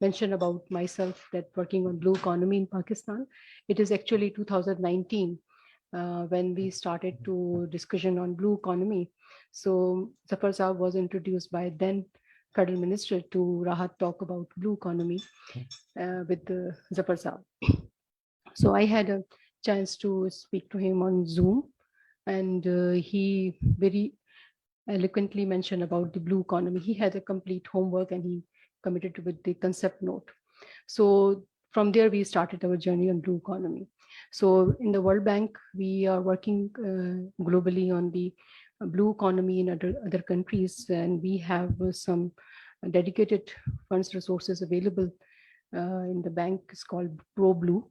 mentioned about myself that working on blue economy in Pakistan. It is actually 2019 when we started to discussion on blue economy. So Zafar Saab was introduced by then Cadre Minister to Rahat talk about blue economy with Zafar Saab. So I had a chance to speak to him on Zoom, and he very eloquently mentioned about the blue economy. He had a complete homework and he committed to with the concept note. So from there, we started our journey on blue economy. So in the World Bank, we are working globally on the blue economy in other countries, and we have some dedicated funds resources available in the bank. It's called Pro Blue,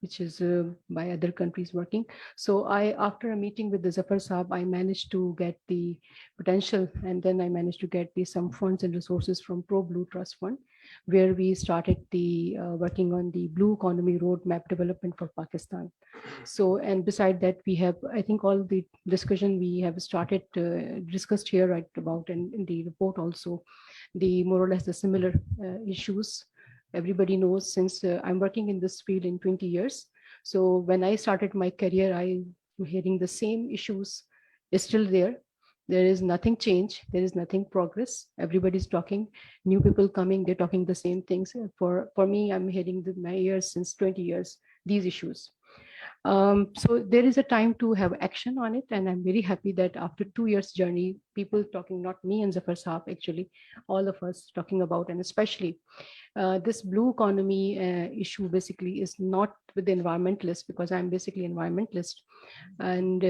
which is by other countries working. So after a meeting with the Zafar Saab, I managed to get the potential, and then I managed to get some funds and resources from Pro Blue Trust Fund, where we started the working on the blue economy roadmap development for Pakistan. So, and beside that, we have, I think all the discussion we have started discussed here right about, and in the report also, the more or less the similar issues. Everybody knows, since I'm working in this field in 20 years. So when I started my career, I'm hearing the same issues is still there. There is nothing change. There is nothing progress. Everybody's talking, new people coming, they're talking the same things. For me, I'm hearing my ears since 20 years, these issues. So there is a time to have action on it. And I'm very happy that after 2 years journey, people talking, not me and Zafar Saab, actually, all of us talking about, and especially this blue economy issue basically is not with the environmentalists, because I'm basically environmentalist. And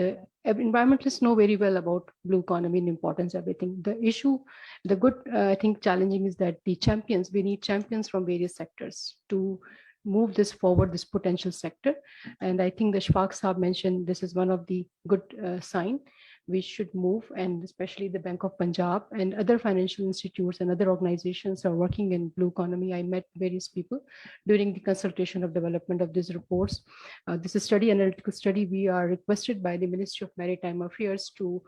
environmentalists know very well about blue economy and importance, everything. The issue, the good, I think challenging is that the champions, we need champions from various sectors to move this forward, this potential sector. And I think the Shfaq Saab mentioned this is one of the good sign we should move, and especially the Bank of Punjab and other financial institutes and other organizations are working in blue economy. I met various people during the consultation of development of these reports. This is analytical study. We are requested by the Ministry of Maritime Affairs to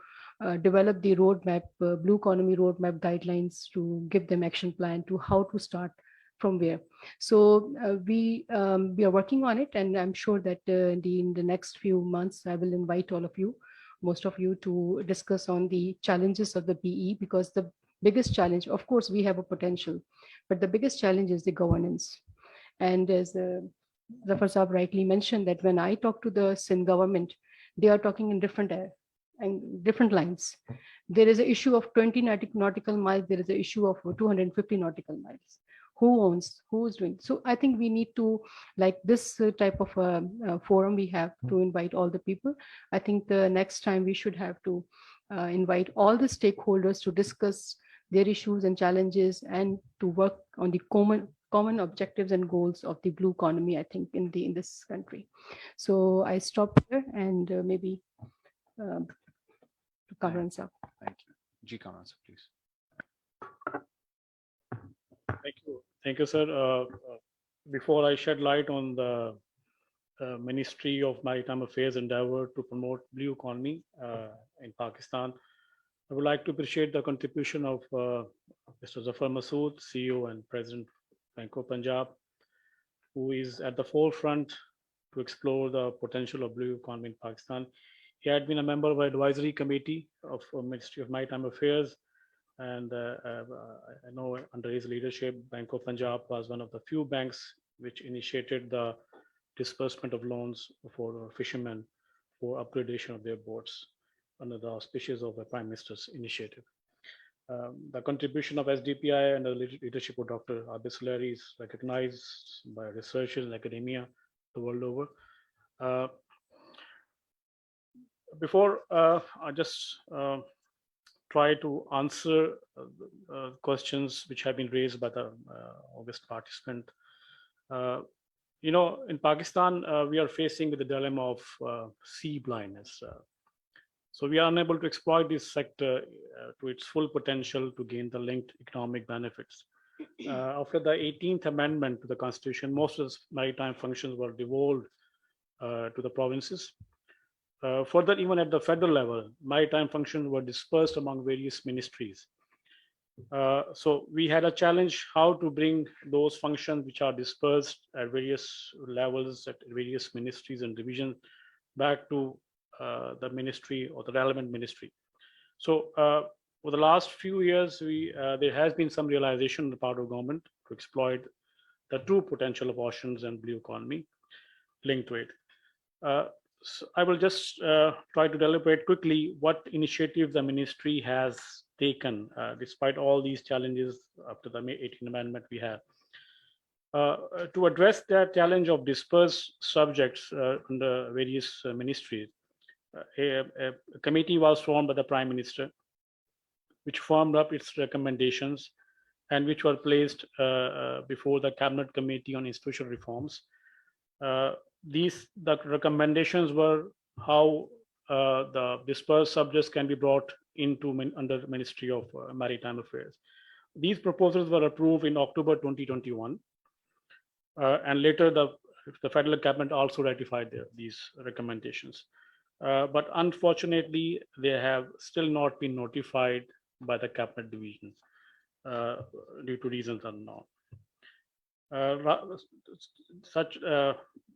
develop the roadmap, blue economy roadmap guidelines, to give them action plan to how to start from where. So we are working on it, and I'm sure that in the next few months, I will invite all of you, most of you, to discuss on the challenges of the BE, because the biggest challenge, of course, we have a potential, but the biggest challenge is the governance. And as Zafar Saab rightly mentioned, that when I talk to the Sindh government, they are talking in different lines. There is an issue of 20 nautical miles. There is an issue of 250 nautical miles. Who owns, who's doing? So I think we need to, like this type of forum we have to invite all the people. I think the next time we should have to invite all the stakeholders to discuss their issues and challenges, and to work on the common objectives and goals of the blue economy, I think, in this country. So I stop here, and maybe to Kamran Saab. Thank you. Ji Kamran Saab, please. Thank you, sir. Before I shed light on the Ministry of Maritime Affairs endeavor to promote blue economy in Pakistan, I would like to appreciate the contribution of Mr. Zafar Masud, CEO and President Bank of Punjab, who is at the forefront to explore the potential of blue economy in Pakistan. He had been a member of the advisory committee of Ministry of Maritime Affairs, and I know under his leadership, Bank of Punjab was one of the few banks which initiated the disbursement of loans for fishermen for upgradation of their boats under the auspices of the Prime Minister's initiative. The contribution of SDPI and the leadership of Dr. Abid Suleri is recognized by researchers and academia the world over. Before I just try to answer questions which have been raised by the August participant. In Pakistan, we are facing with the dilemma of sea blindness. So we are unable to exploit this sector to its full potential to gain the linked economic benefits. After the 18th Amendment to the Constitution, most of the maritime functions were devolved to the provinces. Further, even at the federal level, maritime functions were dispersed among various ministries. So we had a challenge how to bring those functions which are dispersed at various levels, at various ministries and divisions, back to the ministry or the relevant ministry. So for the last few years, there has been some realization on the part of government to exploit the true potential of oceans and blue economy linked to it. I will just try to deliberate quickly what initiative the ministry has taken despite all these challenges after the May 18 amendment we have. To address the challenge of dispersed subjects under various ministries, a committee was formed by the Prime Minister, which formed up its recommendations and which were placed before the Cabinet Committee on Institutional Reforms. The recommendations were how the dispersed subjects can be brought into under Ministry of Maritime Affairs. These proposals were approved in October 2021, and later the federal cabinet also ratified these recommendations. But unfortunately, they have still not been notified by the cabinet division due to reasons unknown.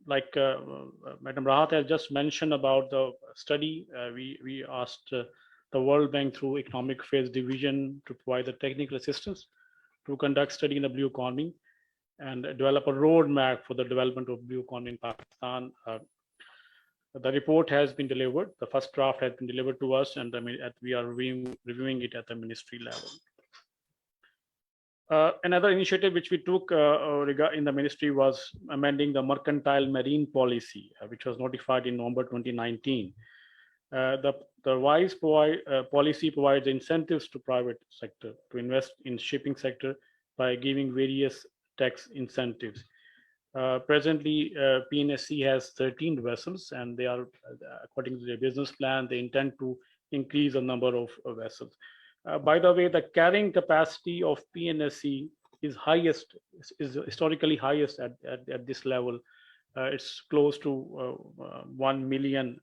Like Madam Rahat has just mentioned about the study, we asked the World Bank through Economic Affairs Division to provide the technical assistance to conduct study in the blue economy and develop a roadmap for the development of blue economy in Pakistan. The report has been delivered. The first draft has been delivered to us, and we are reviewing it at the ministry level. Another initiative which we took in the ministry was amending the Mercantile Marine Policy, which was notified in November 2019. The revised policy provides incentives to private sector to invest in shipping sector by giving various tax incentives. Presently, PNSC has 13 vessels, and they are, according to their business plan, they intend to increase the number of vessels. By the way, the carrying capacity of PNSC is historically highest at this level. It's close to 1 million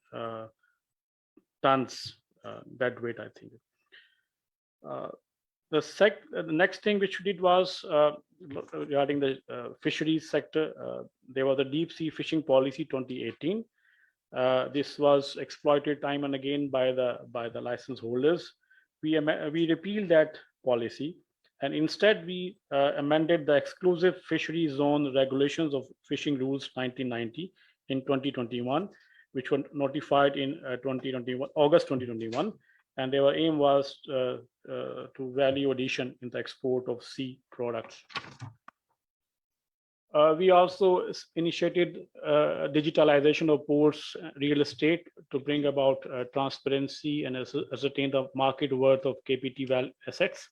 tons dead weight, I think. The next thing which we did was regarding the fisheries sector. There was the Deep Sea Fishing Policy 2018. This was exploited time and again by the license holders. We repealed that policy, and instead we amended the exclusive fishery zone regulations of fishing rules 1990 in 2021, which were notified in August 2021, and their aim was to value addition in the export of sea products. We also initiated digitalization of ports, real estate to bring about transparency and ascertain the market worth of KPT assets.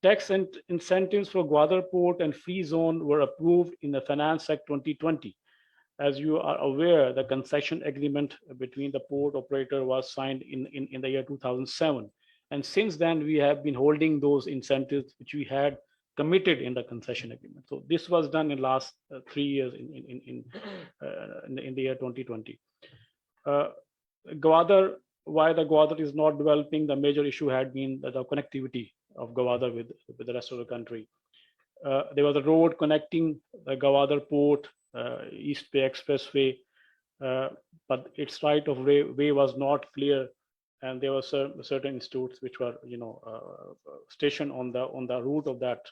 Tax and incentives for Gwadar Port and Free Zone were approved in the Finance Act 2020. As you are aware, the concession agreement between the port operator was signed in the year 2007. And since then, we have been holding those incentives which we had committed in the concession agreement. So this was done in last 3 years in the year 2020. Gwadar, why the Gwadar is not developing, the major issue had been the connectivity of Gwadar with the rest of the country. There was a road connecting the Gwadar port, East Bay Expressway, but its right of way was not clear, and there were certain institutes which were, stationed on the route of that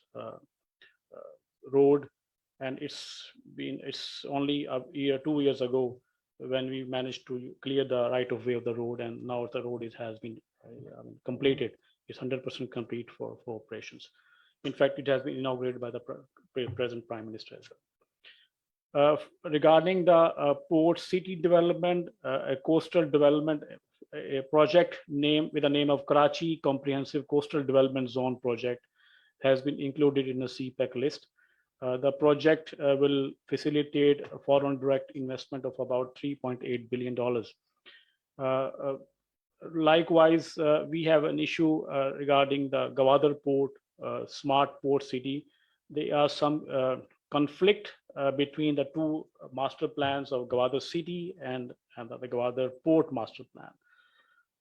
road, and it's only 2 years ago when we managed to clear the right of way of the road, and now the road has been completed. It's 100% complete for operations. In fact, it has been inaugurated by the present Prime Minister as well. Regarding the port city development, a coastal development, a project with the name of Karachi Comprehensive Coastal Development Zone project has been included in the CPEC list. The project will facilitate a foreign direct investment of about $3.8 billion. Likewise, we have an issue regarding the Gwadar Port, Smart Port City. There are some conflict between the two master plans of Gwadar City and the Gwadar Port master plan.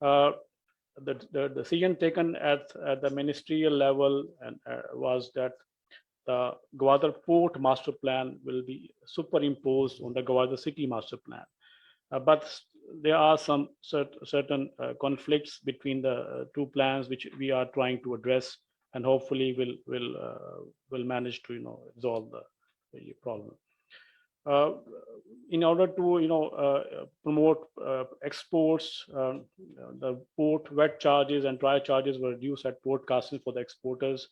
The decision taken at the ministerial level was that the Gwadar Port master plan will be superimposed on the Gwadar City master plan. But there are some certain conflicts between the two plans which we are trying to address, and hopefully will manage to resolve the problem. in order to promote exports, the port wet charges and dry charges were reduced at port Qasim for the exporters.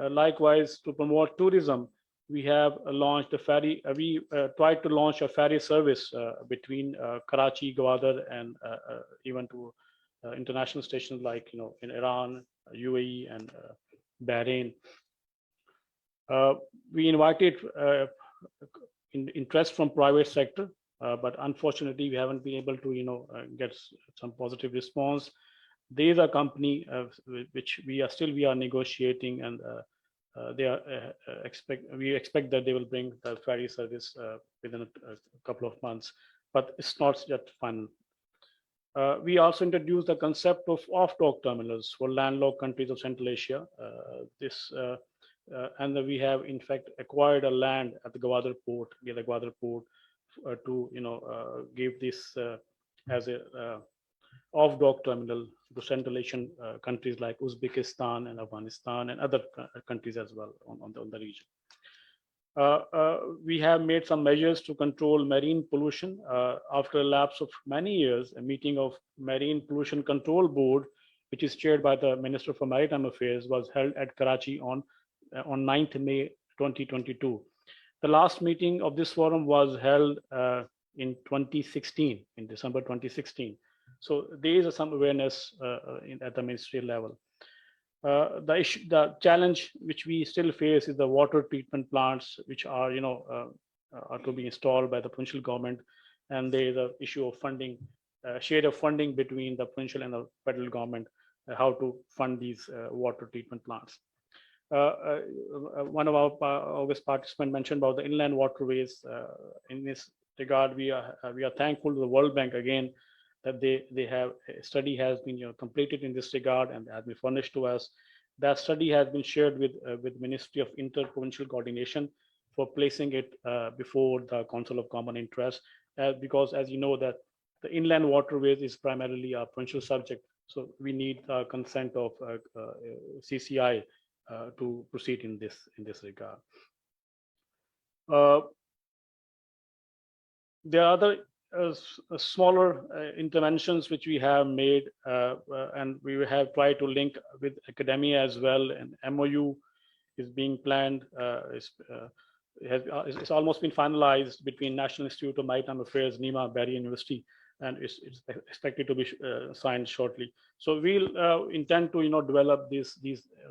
Likewise, to promote tourism, we have launched a ferry. We tried to launch a ferry service between Karachi, Gwadar, and even to international stations like in Iran, UAE, and Bahrain. We invited interest from private sector, but unfortunately we haven't been able to get some positive response. There is a company which we are negotiating, and we expect that they will bring the ferry service within a couple of months, but it's not yet final. We also introduced the concept of off-dock terminals for landlocked countries of Central Asia. And we have in fact acquired a land at the Gwadar port, near the Gwadar port, to give this as a off-dock terminal to Central Asian countries like Uzbekistan and Afghanistan and other countries as well on the region. We have made some measures to control marine pollution. After a lapse of many years, a meeting of Marine Pollution Control Board, which is chaired by the Minister for Maritime Affairs, was held at Karachi on 9th May 2022. The last meeting of this forum was held in 2016, in December 2016. So there is some awareness at the ministerial level. The challenge which we still face is the water treatment plants, which are are to be installed by the provincial government, and there is an issue of funding, share of funding between the provincial and the federal government, how to fund these water treatment plants. One of our August participants mentioned about the inland waterways. In this regard, we are thankful to the World Bank again that they have a study has been completed in this regard and has been furnished to us. That study has been shared with Ministry of Inter-Provincial Coordination for placing it before the Council of Common Interest, because as you know that the inland waterways is primarily a provincial subject, so we need consent of CCI to proceed in this regard. There are other smaller interventions which we have made, and we have tried to link with academia as well. And MOU is being planned. It's almost been finalized between National Institute of Maritime Affairs, NEMA, Barry University, and it's expected to be signed shortly. So we'll intend to develop these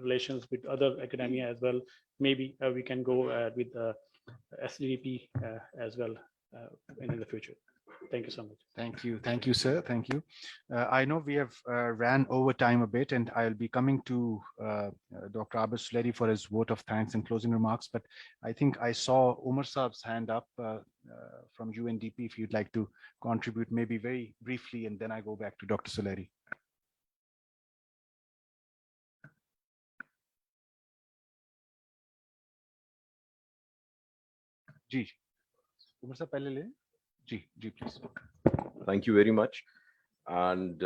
relations with other academia as well. Maybe we can go with SDPI as well in the future. Thank you so much. Thank you, sir. Thank you. I know we have ran over time a bit, and I'll be coming to Dr. Abid Suleri for his vote of thanks and closing remarks. But I think I saw Umar Saab's hand up from UNDP. If you'd like to contribute, maybe very briefly, and then I go back to Dr. Suleri. Ji, Umar Saab, pehle le. Ji, please. Thank you very much. And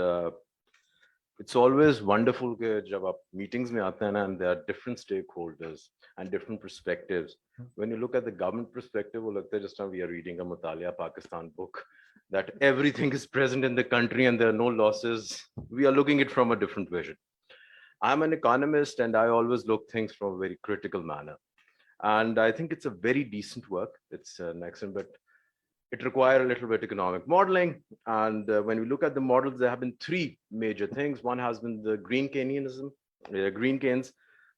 it's always wonderful that jab aap meetings mein aate hain na, and there are different stakeholders and different perspectives. When you look at the government perspective, wo lagta hai just now we are reading a Mutaliya Pakistan book that everything is present in the country and there are no losses. We are looking at it from a different vision. I'm an economist and I always look things from a very critical manner. And I think it's a very decent work. It's an excellent, but it requires a little bit economic modeling. And when we look at the models, there have been three major things. One has been the green Keynesianism, green Keynes.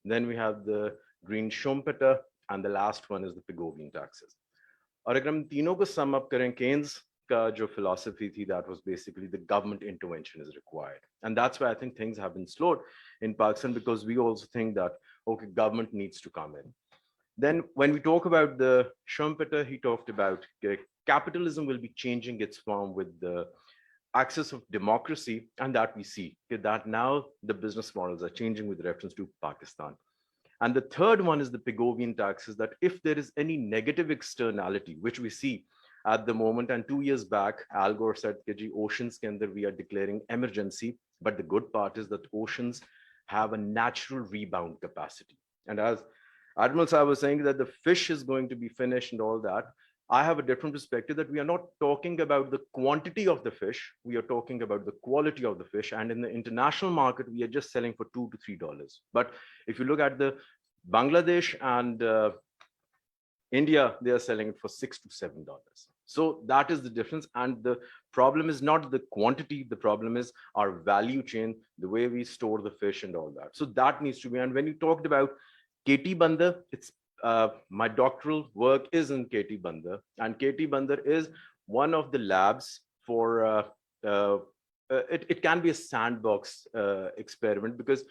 Then we have the green Schumpeter, and the last one is the Pigovian taxes. और अगर हम तीनों को sum up करें, Keynes का जो philosophy थी, that was basically the government intervention is required. And that's why I think things have been slowed in Pakistan, because we also think that, okay, government needs to come in. Then when we talk about the Schumpeter, he talked about capitalism will be changing its form with the access of democracy, and that we see that now the business models are changing with reference to Pakistan. And the third one is the Pigovian taxes, that if there is any negative externality, which we see at the moment, and 2 years back, Al Gore said, oceans we are declaring emergency, but the good part is that oceans have a natural rebound capacity. And as Admiral Saab was saying that the fish is going to be finished and all that, I have a different perspective that we are not talking about the quantity of the fish, we are talking about the quality of the fish. And in the international market, we are just selling for $2 to $3. But if you look at the Bangladesh and India, they are selling it for $6 to $7. So that is the difference. And the problem is not the quantity, the problem is our value chain, the way we store the fish and all that. So that needs to be. And when you talked about KT Bandar, it's my doctoral work is in KT Bandar, and KT Bandar is one of the labs for it can be a sandbox experiment, because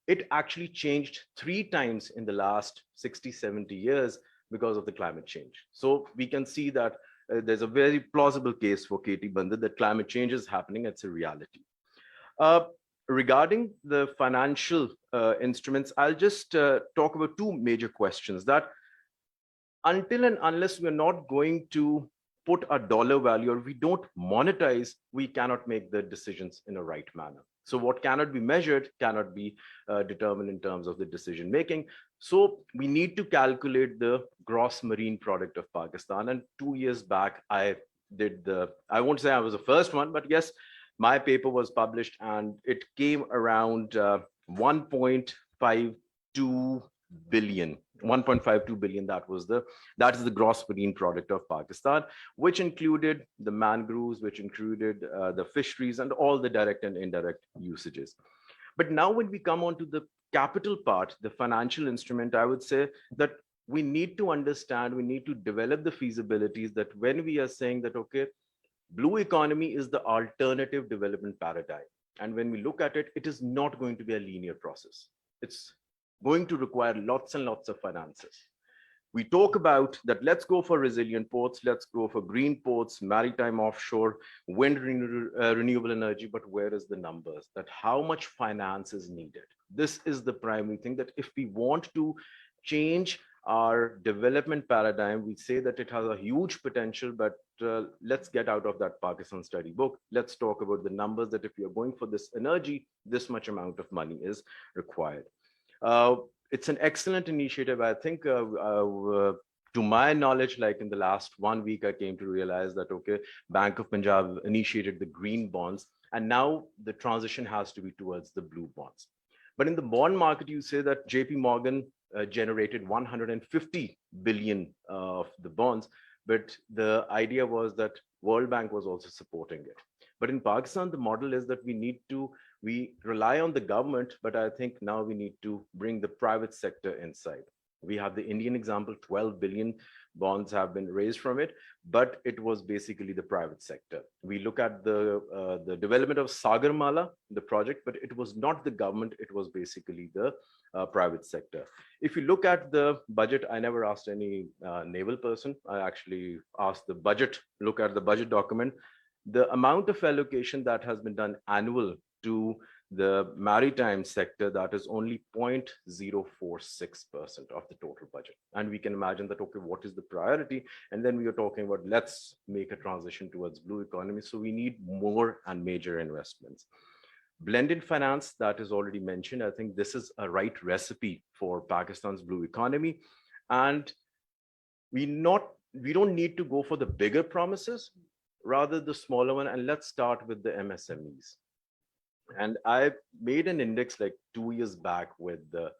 it actually changed 3 times in the last 60, 70 years because of the climate change. So we can see that there's a very plausible case for KT Bandar that climate change is happening. It's a reality. Regarding the financial instruments, I'll just talk about 2 major questions that until and unless we're not going to put a dollar value or we don't monetize, we cannot make the decisions in a right manner. So what cannot be measured cannot be determined in terms of the decision making. So we need to calculate the gross marine product of Pakistan. And 2 years back, I won't say I was the first one, but yes, my paper was published and it came around 1.52 billion. 1.52 billion, that is the gross marine product of Pakistan, which included the mangroves, which included the fisheries and all the direct and indirect usages. But now when we come on to the capital part, the financial instrument, I would say that we need to understand, we need to develop the feasibilities that when we are saying that, okay, blue economy is the alternative development paradigm. And when we look at it, it is not going to be a linear process. It's going to require lots and lots of finances. We talk about that, let's go for resilient ports, let's go for green ports, maritime offshore, wind renewable energy, but where is the numbers? That how much finance is needed? This is the primary thing, that if we want to change our development paradigm, we say that it has a huge potential, but let's get out of that Pakistan study book. Let's talk about the numbers, that if you're going for this energy, this much amount of money is required. It's an excellent initiative. I think to my knowledge, like in the last 1 week, I came to realize that, okay, Bank of Punjab initiated the green bonds, and now the transition has to be towards the blue bonds. But in the bond market, you say that JP Morgan generated 150 billion of the bonds, but the idea was that World Bank was also supporting it. But in Pakistan, the model is that we rely on the government, but I think now we need to bring the private sector inside. We have the Indian example, 12 billion bonds have been raised from it, but it was basically the private sector. We look at the development of Sagarmala, the project, but it was not the government, it was basically the private sector. If you look at the budget, I never asked any naval person, I actually asked the budget, look at the budget document. The amount of allocation that has been done annual to the maritime sector, that is only 0.046% of the total budget. And we can imagine that, okay, what is the priority? And then we are talking about, let's make a transition towards blue economy. So we need more and major investments. Blended finance, that is already mentioned. I think this is a right recipe for Pakistan's blue economy. And we don't need to go for the bigger promises, rather the smaller one. And let's start with the MSMEs. And I made an index like 2 years back with the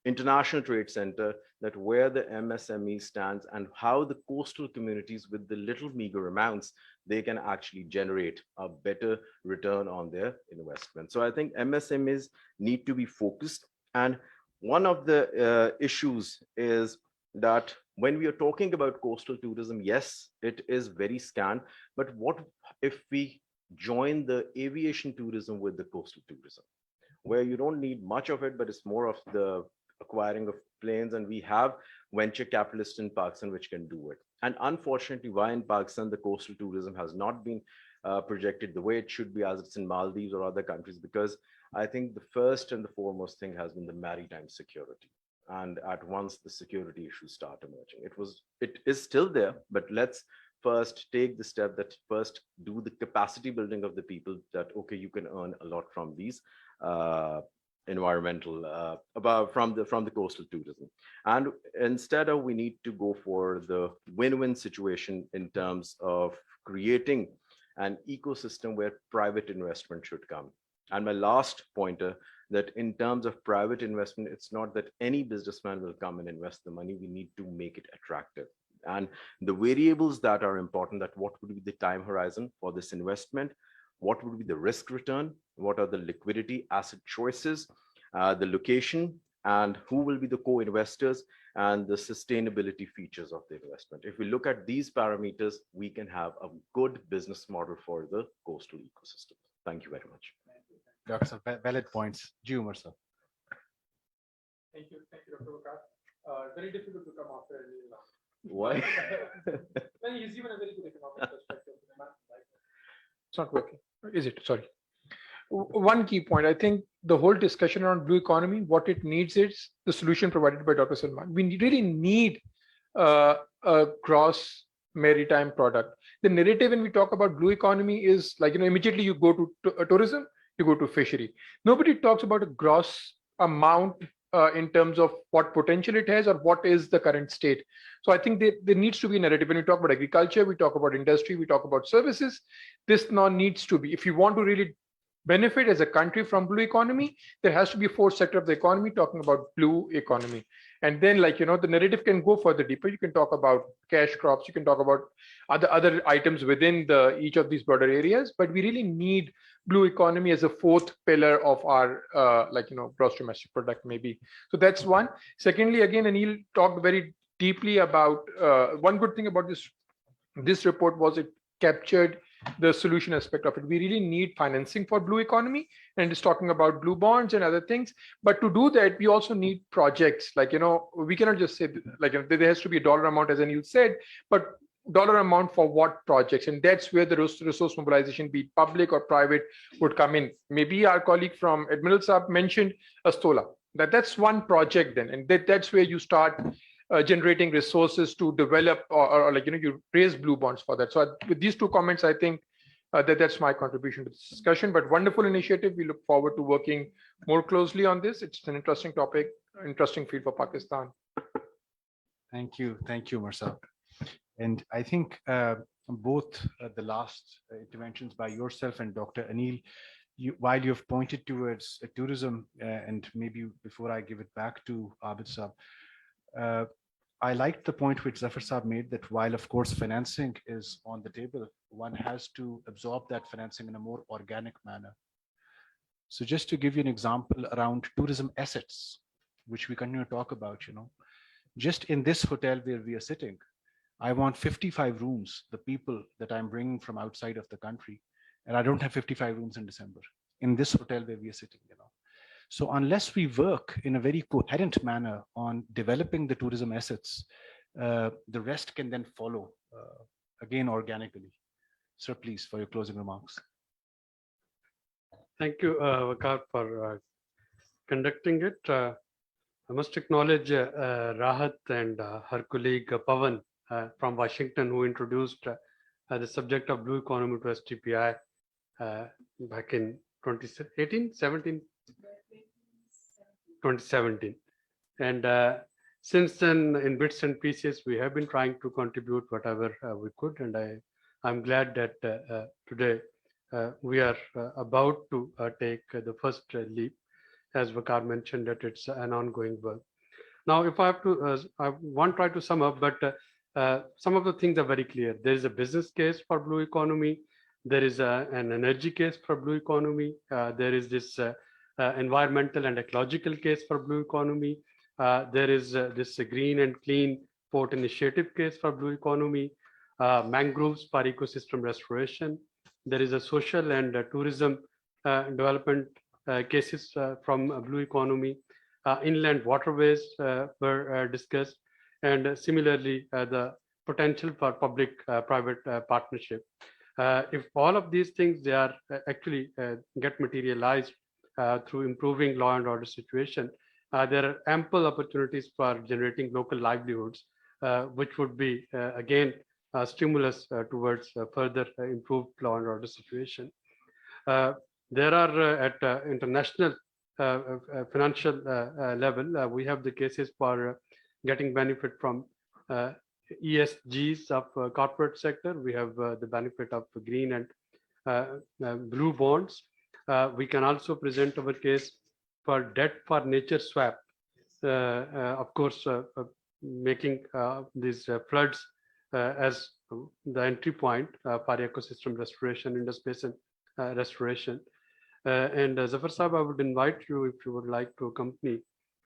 International Trade Center, that where the MSME stands and how the coastal communities with the little meager amounts, they can actually generate a better return on their investment. So I think MSMEs need to be focused. And one of the issues is that when we are talking about coastal tourism, yes, it is very scant, but what if we join the aviation tourism with the coastal tourism, where you don't need much of it, but it's more of the acquiring of planes, and we have venture capitalists in Pakistan which can do it. And unfortunately, why in Pakistan the coastal tourism has not been projected the way it should be, as it's in Maldives or other countries, because I think the first and the foremost thing has been the maritime security. And at once the security issues start emerging, it is still there, but let's first take the step that first do the capacity building of the people, that, okay, you can earn a lot from these environmental about from the coastal tourism, and instead of we need to go for the win-win situation in terms of creating an ecosystem where private investment should come. And my last pointer, that in terms of private investment, it's not that any businessman will come and invest the money. We need to make it attractive. And the variables that are important, that what would be the time horizon for this investment, what would be the risk return, what are the liquidity asset choices, the location, and who will be the co-investors, and the sustainability features of the investment. If we look at these parameters, we can have a good business model for the coastal ecosystem. Thank you very much. Dr. Valid points. Jumar, sir. Thank you, Dr. Wakar. Very difficult to come after Anil now. Why? Well, he's given a very good economic perspective. It's not working. Is it? Sorry. One key point, I think the whole discussion around blue economy, what it needs is the solution provided by Dr. Salman. We really need a cross maritime product. The narrative when we talk about blue economy is like, immediately you go to tourism, you go to fishery. Nobody talks about a gross amount in terms of what potential it has or what is the current state. So I think there needs to be a narrative. When we talk about agriculture, we talk about industry, we talk about services. This now needs to be, if you want to really benefit as a country from blue economy, there has to be a fourth sector of the economy talking about blue economy. And then the narrative can go further deeper. You can talk about cash crops, you can talk about other items within each of these broader areas, but we really need blue economy as a fourth pillar of our gross domestic product maybe. So that's one. Secondly, again, Anil talked very deeply about one good thing about this report was it captured the solution aspect of it. We really need financing for blue economy, and it's talking about blue bonds and other things. But to do that, we also need projects. We cannot just say there has to be a dollar amount, as Anil said, but dollar amount for what projects? And that's where the resource mobilization, be it public or private, would come in. Maybe our colleague from Admiral Saab mentioned Astola. That's one project then, and that's where you start generating resources to develop or you raise blue bonds for that. So with these two comments, I think that's my contribution to this discussion. But wonderful initiative. We look forward to working more closely on this. It's an interesting topic, interesting field for Pakistan. Thank you, Marsa. And I think both the last interventions by yourself and Dr. Anil, while you've pointed towards tourism, and maybe before I give it back to Abid Saab, I liked the point which Zafar Saab made, that while of course financing is on the table, one has to absorb that financing in a more organic manner. So just to give you an example around tourism assets, which we continue to talk about, just in this hotel where we are sitting, I want 55 rooms, the people that I'm bringing from outside of the country, and I don't have 55 rooms in December in this hotel where we are sitting, So unless we work in a very coherent manner on developing the tourism assets, the rest can then follow again organically. Sir, please, for your closing remarks. Thank you, Wakar, for conducting it. I must acknowledge Rahat and her colleague Pawan from Washington, who introduced the subject of blue economy to SDPI back in 2017. And since then, in bits and pieces, we have been trying to contribute whatever we could. And I'm glad that today we are about to take the first leap. As Wakar mentioned, that it's an ongoing work. Now, if I have to, I won't try to sum up, but some of the things are very clear. There is a business case for blue economy. There is an energy case for blue economy. There is this environmental and ecological case for blue economy. There is this green and clean port initiative case for blue economy. Mangroves for ecosystem restoration. There is a social and tourism development cases from blue economy. Inland waterways were discussed, and similarly the potential for public-private partnership. If all of these things they are actually get materialized through improving law and order situation, there are ample opportunities for generating local livelihoods, which would be again a stimulus towards further improved law and order situation. There are at international financial level. We have the cases for getting benefit from ESGs of corporate sector. We have the benefit of green and blue bonds. We can also present our case for debt for nature swap. Of course, making these floods as the entry point for ecosystem restoration, Indus Basin restoration. And Zafar Saab, I would invite you if you would like to accompany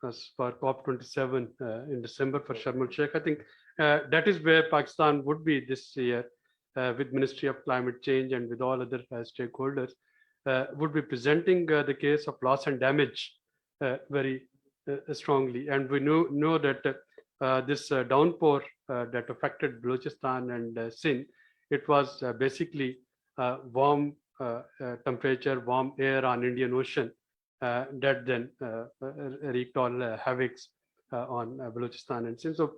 us for COP27 in December for Sharm el Sheikh. I think that is where Pakistan would be this year with Ministry of Climate Change and with all other stakeholders, would be presenting the case of loss and damage very strongly. And we know that this downpour that affected Balochistan and Sindh, it was basically warm temperature, warm air on Indian Ocean that then wreaked all havocs on Balochistan and Sindh. So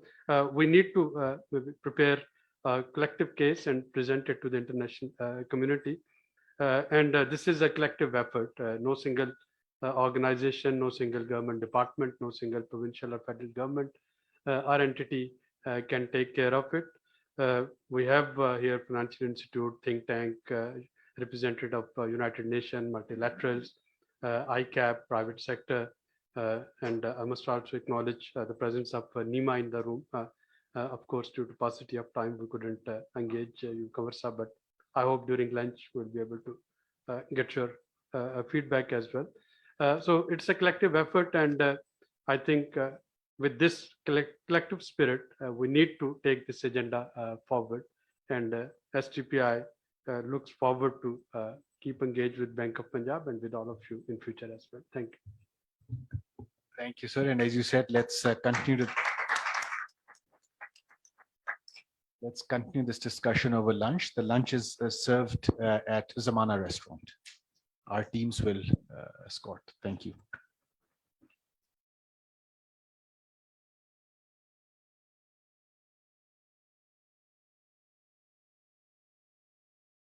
we need to prepare a collective case and present it to the international community. And this is a collective effort. No single organization, no single government department, no single provincial or federal government or entity can take care of it. We have here Financial Institute, think tank, representative of United Nations, multilaterals, ICAP, private sector, and I must also acknowledge the presence of Nima in the room. Of course, due to paucity of time, we couldn't engage you, Kavarsa, but I hope during lunch we'll be able to get your feedback as well. So it's a collective effort, and I think with this collective spirit, we need to take this agenda forward, and SDPI looks forward to keep engaged with Bank of Punjab and with all of you in future as well. Thank you. Thank you, sir. And as you said, let's continue this discussion over lunch. The lunch is served at Zamana restaurant. Our teams will escort. Thank you.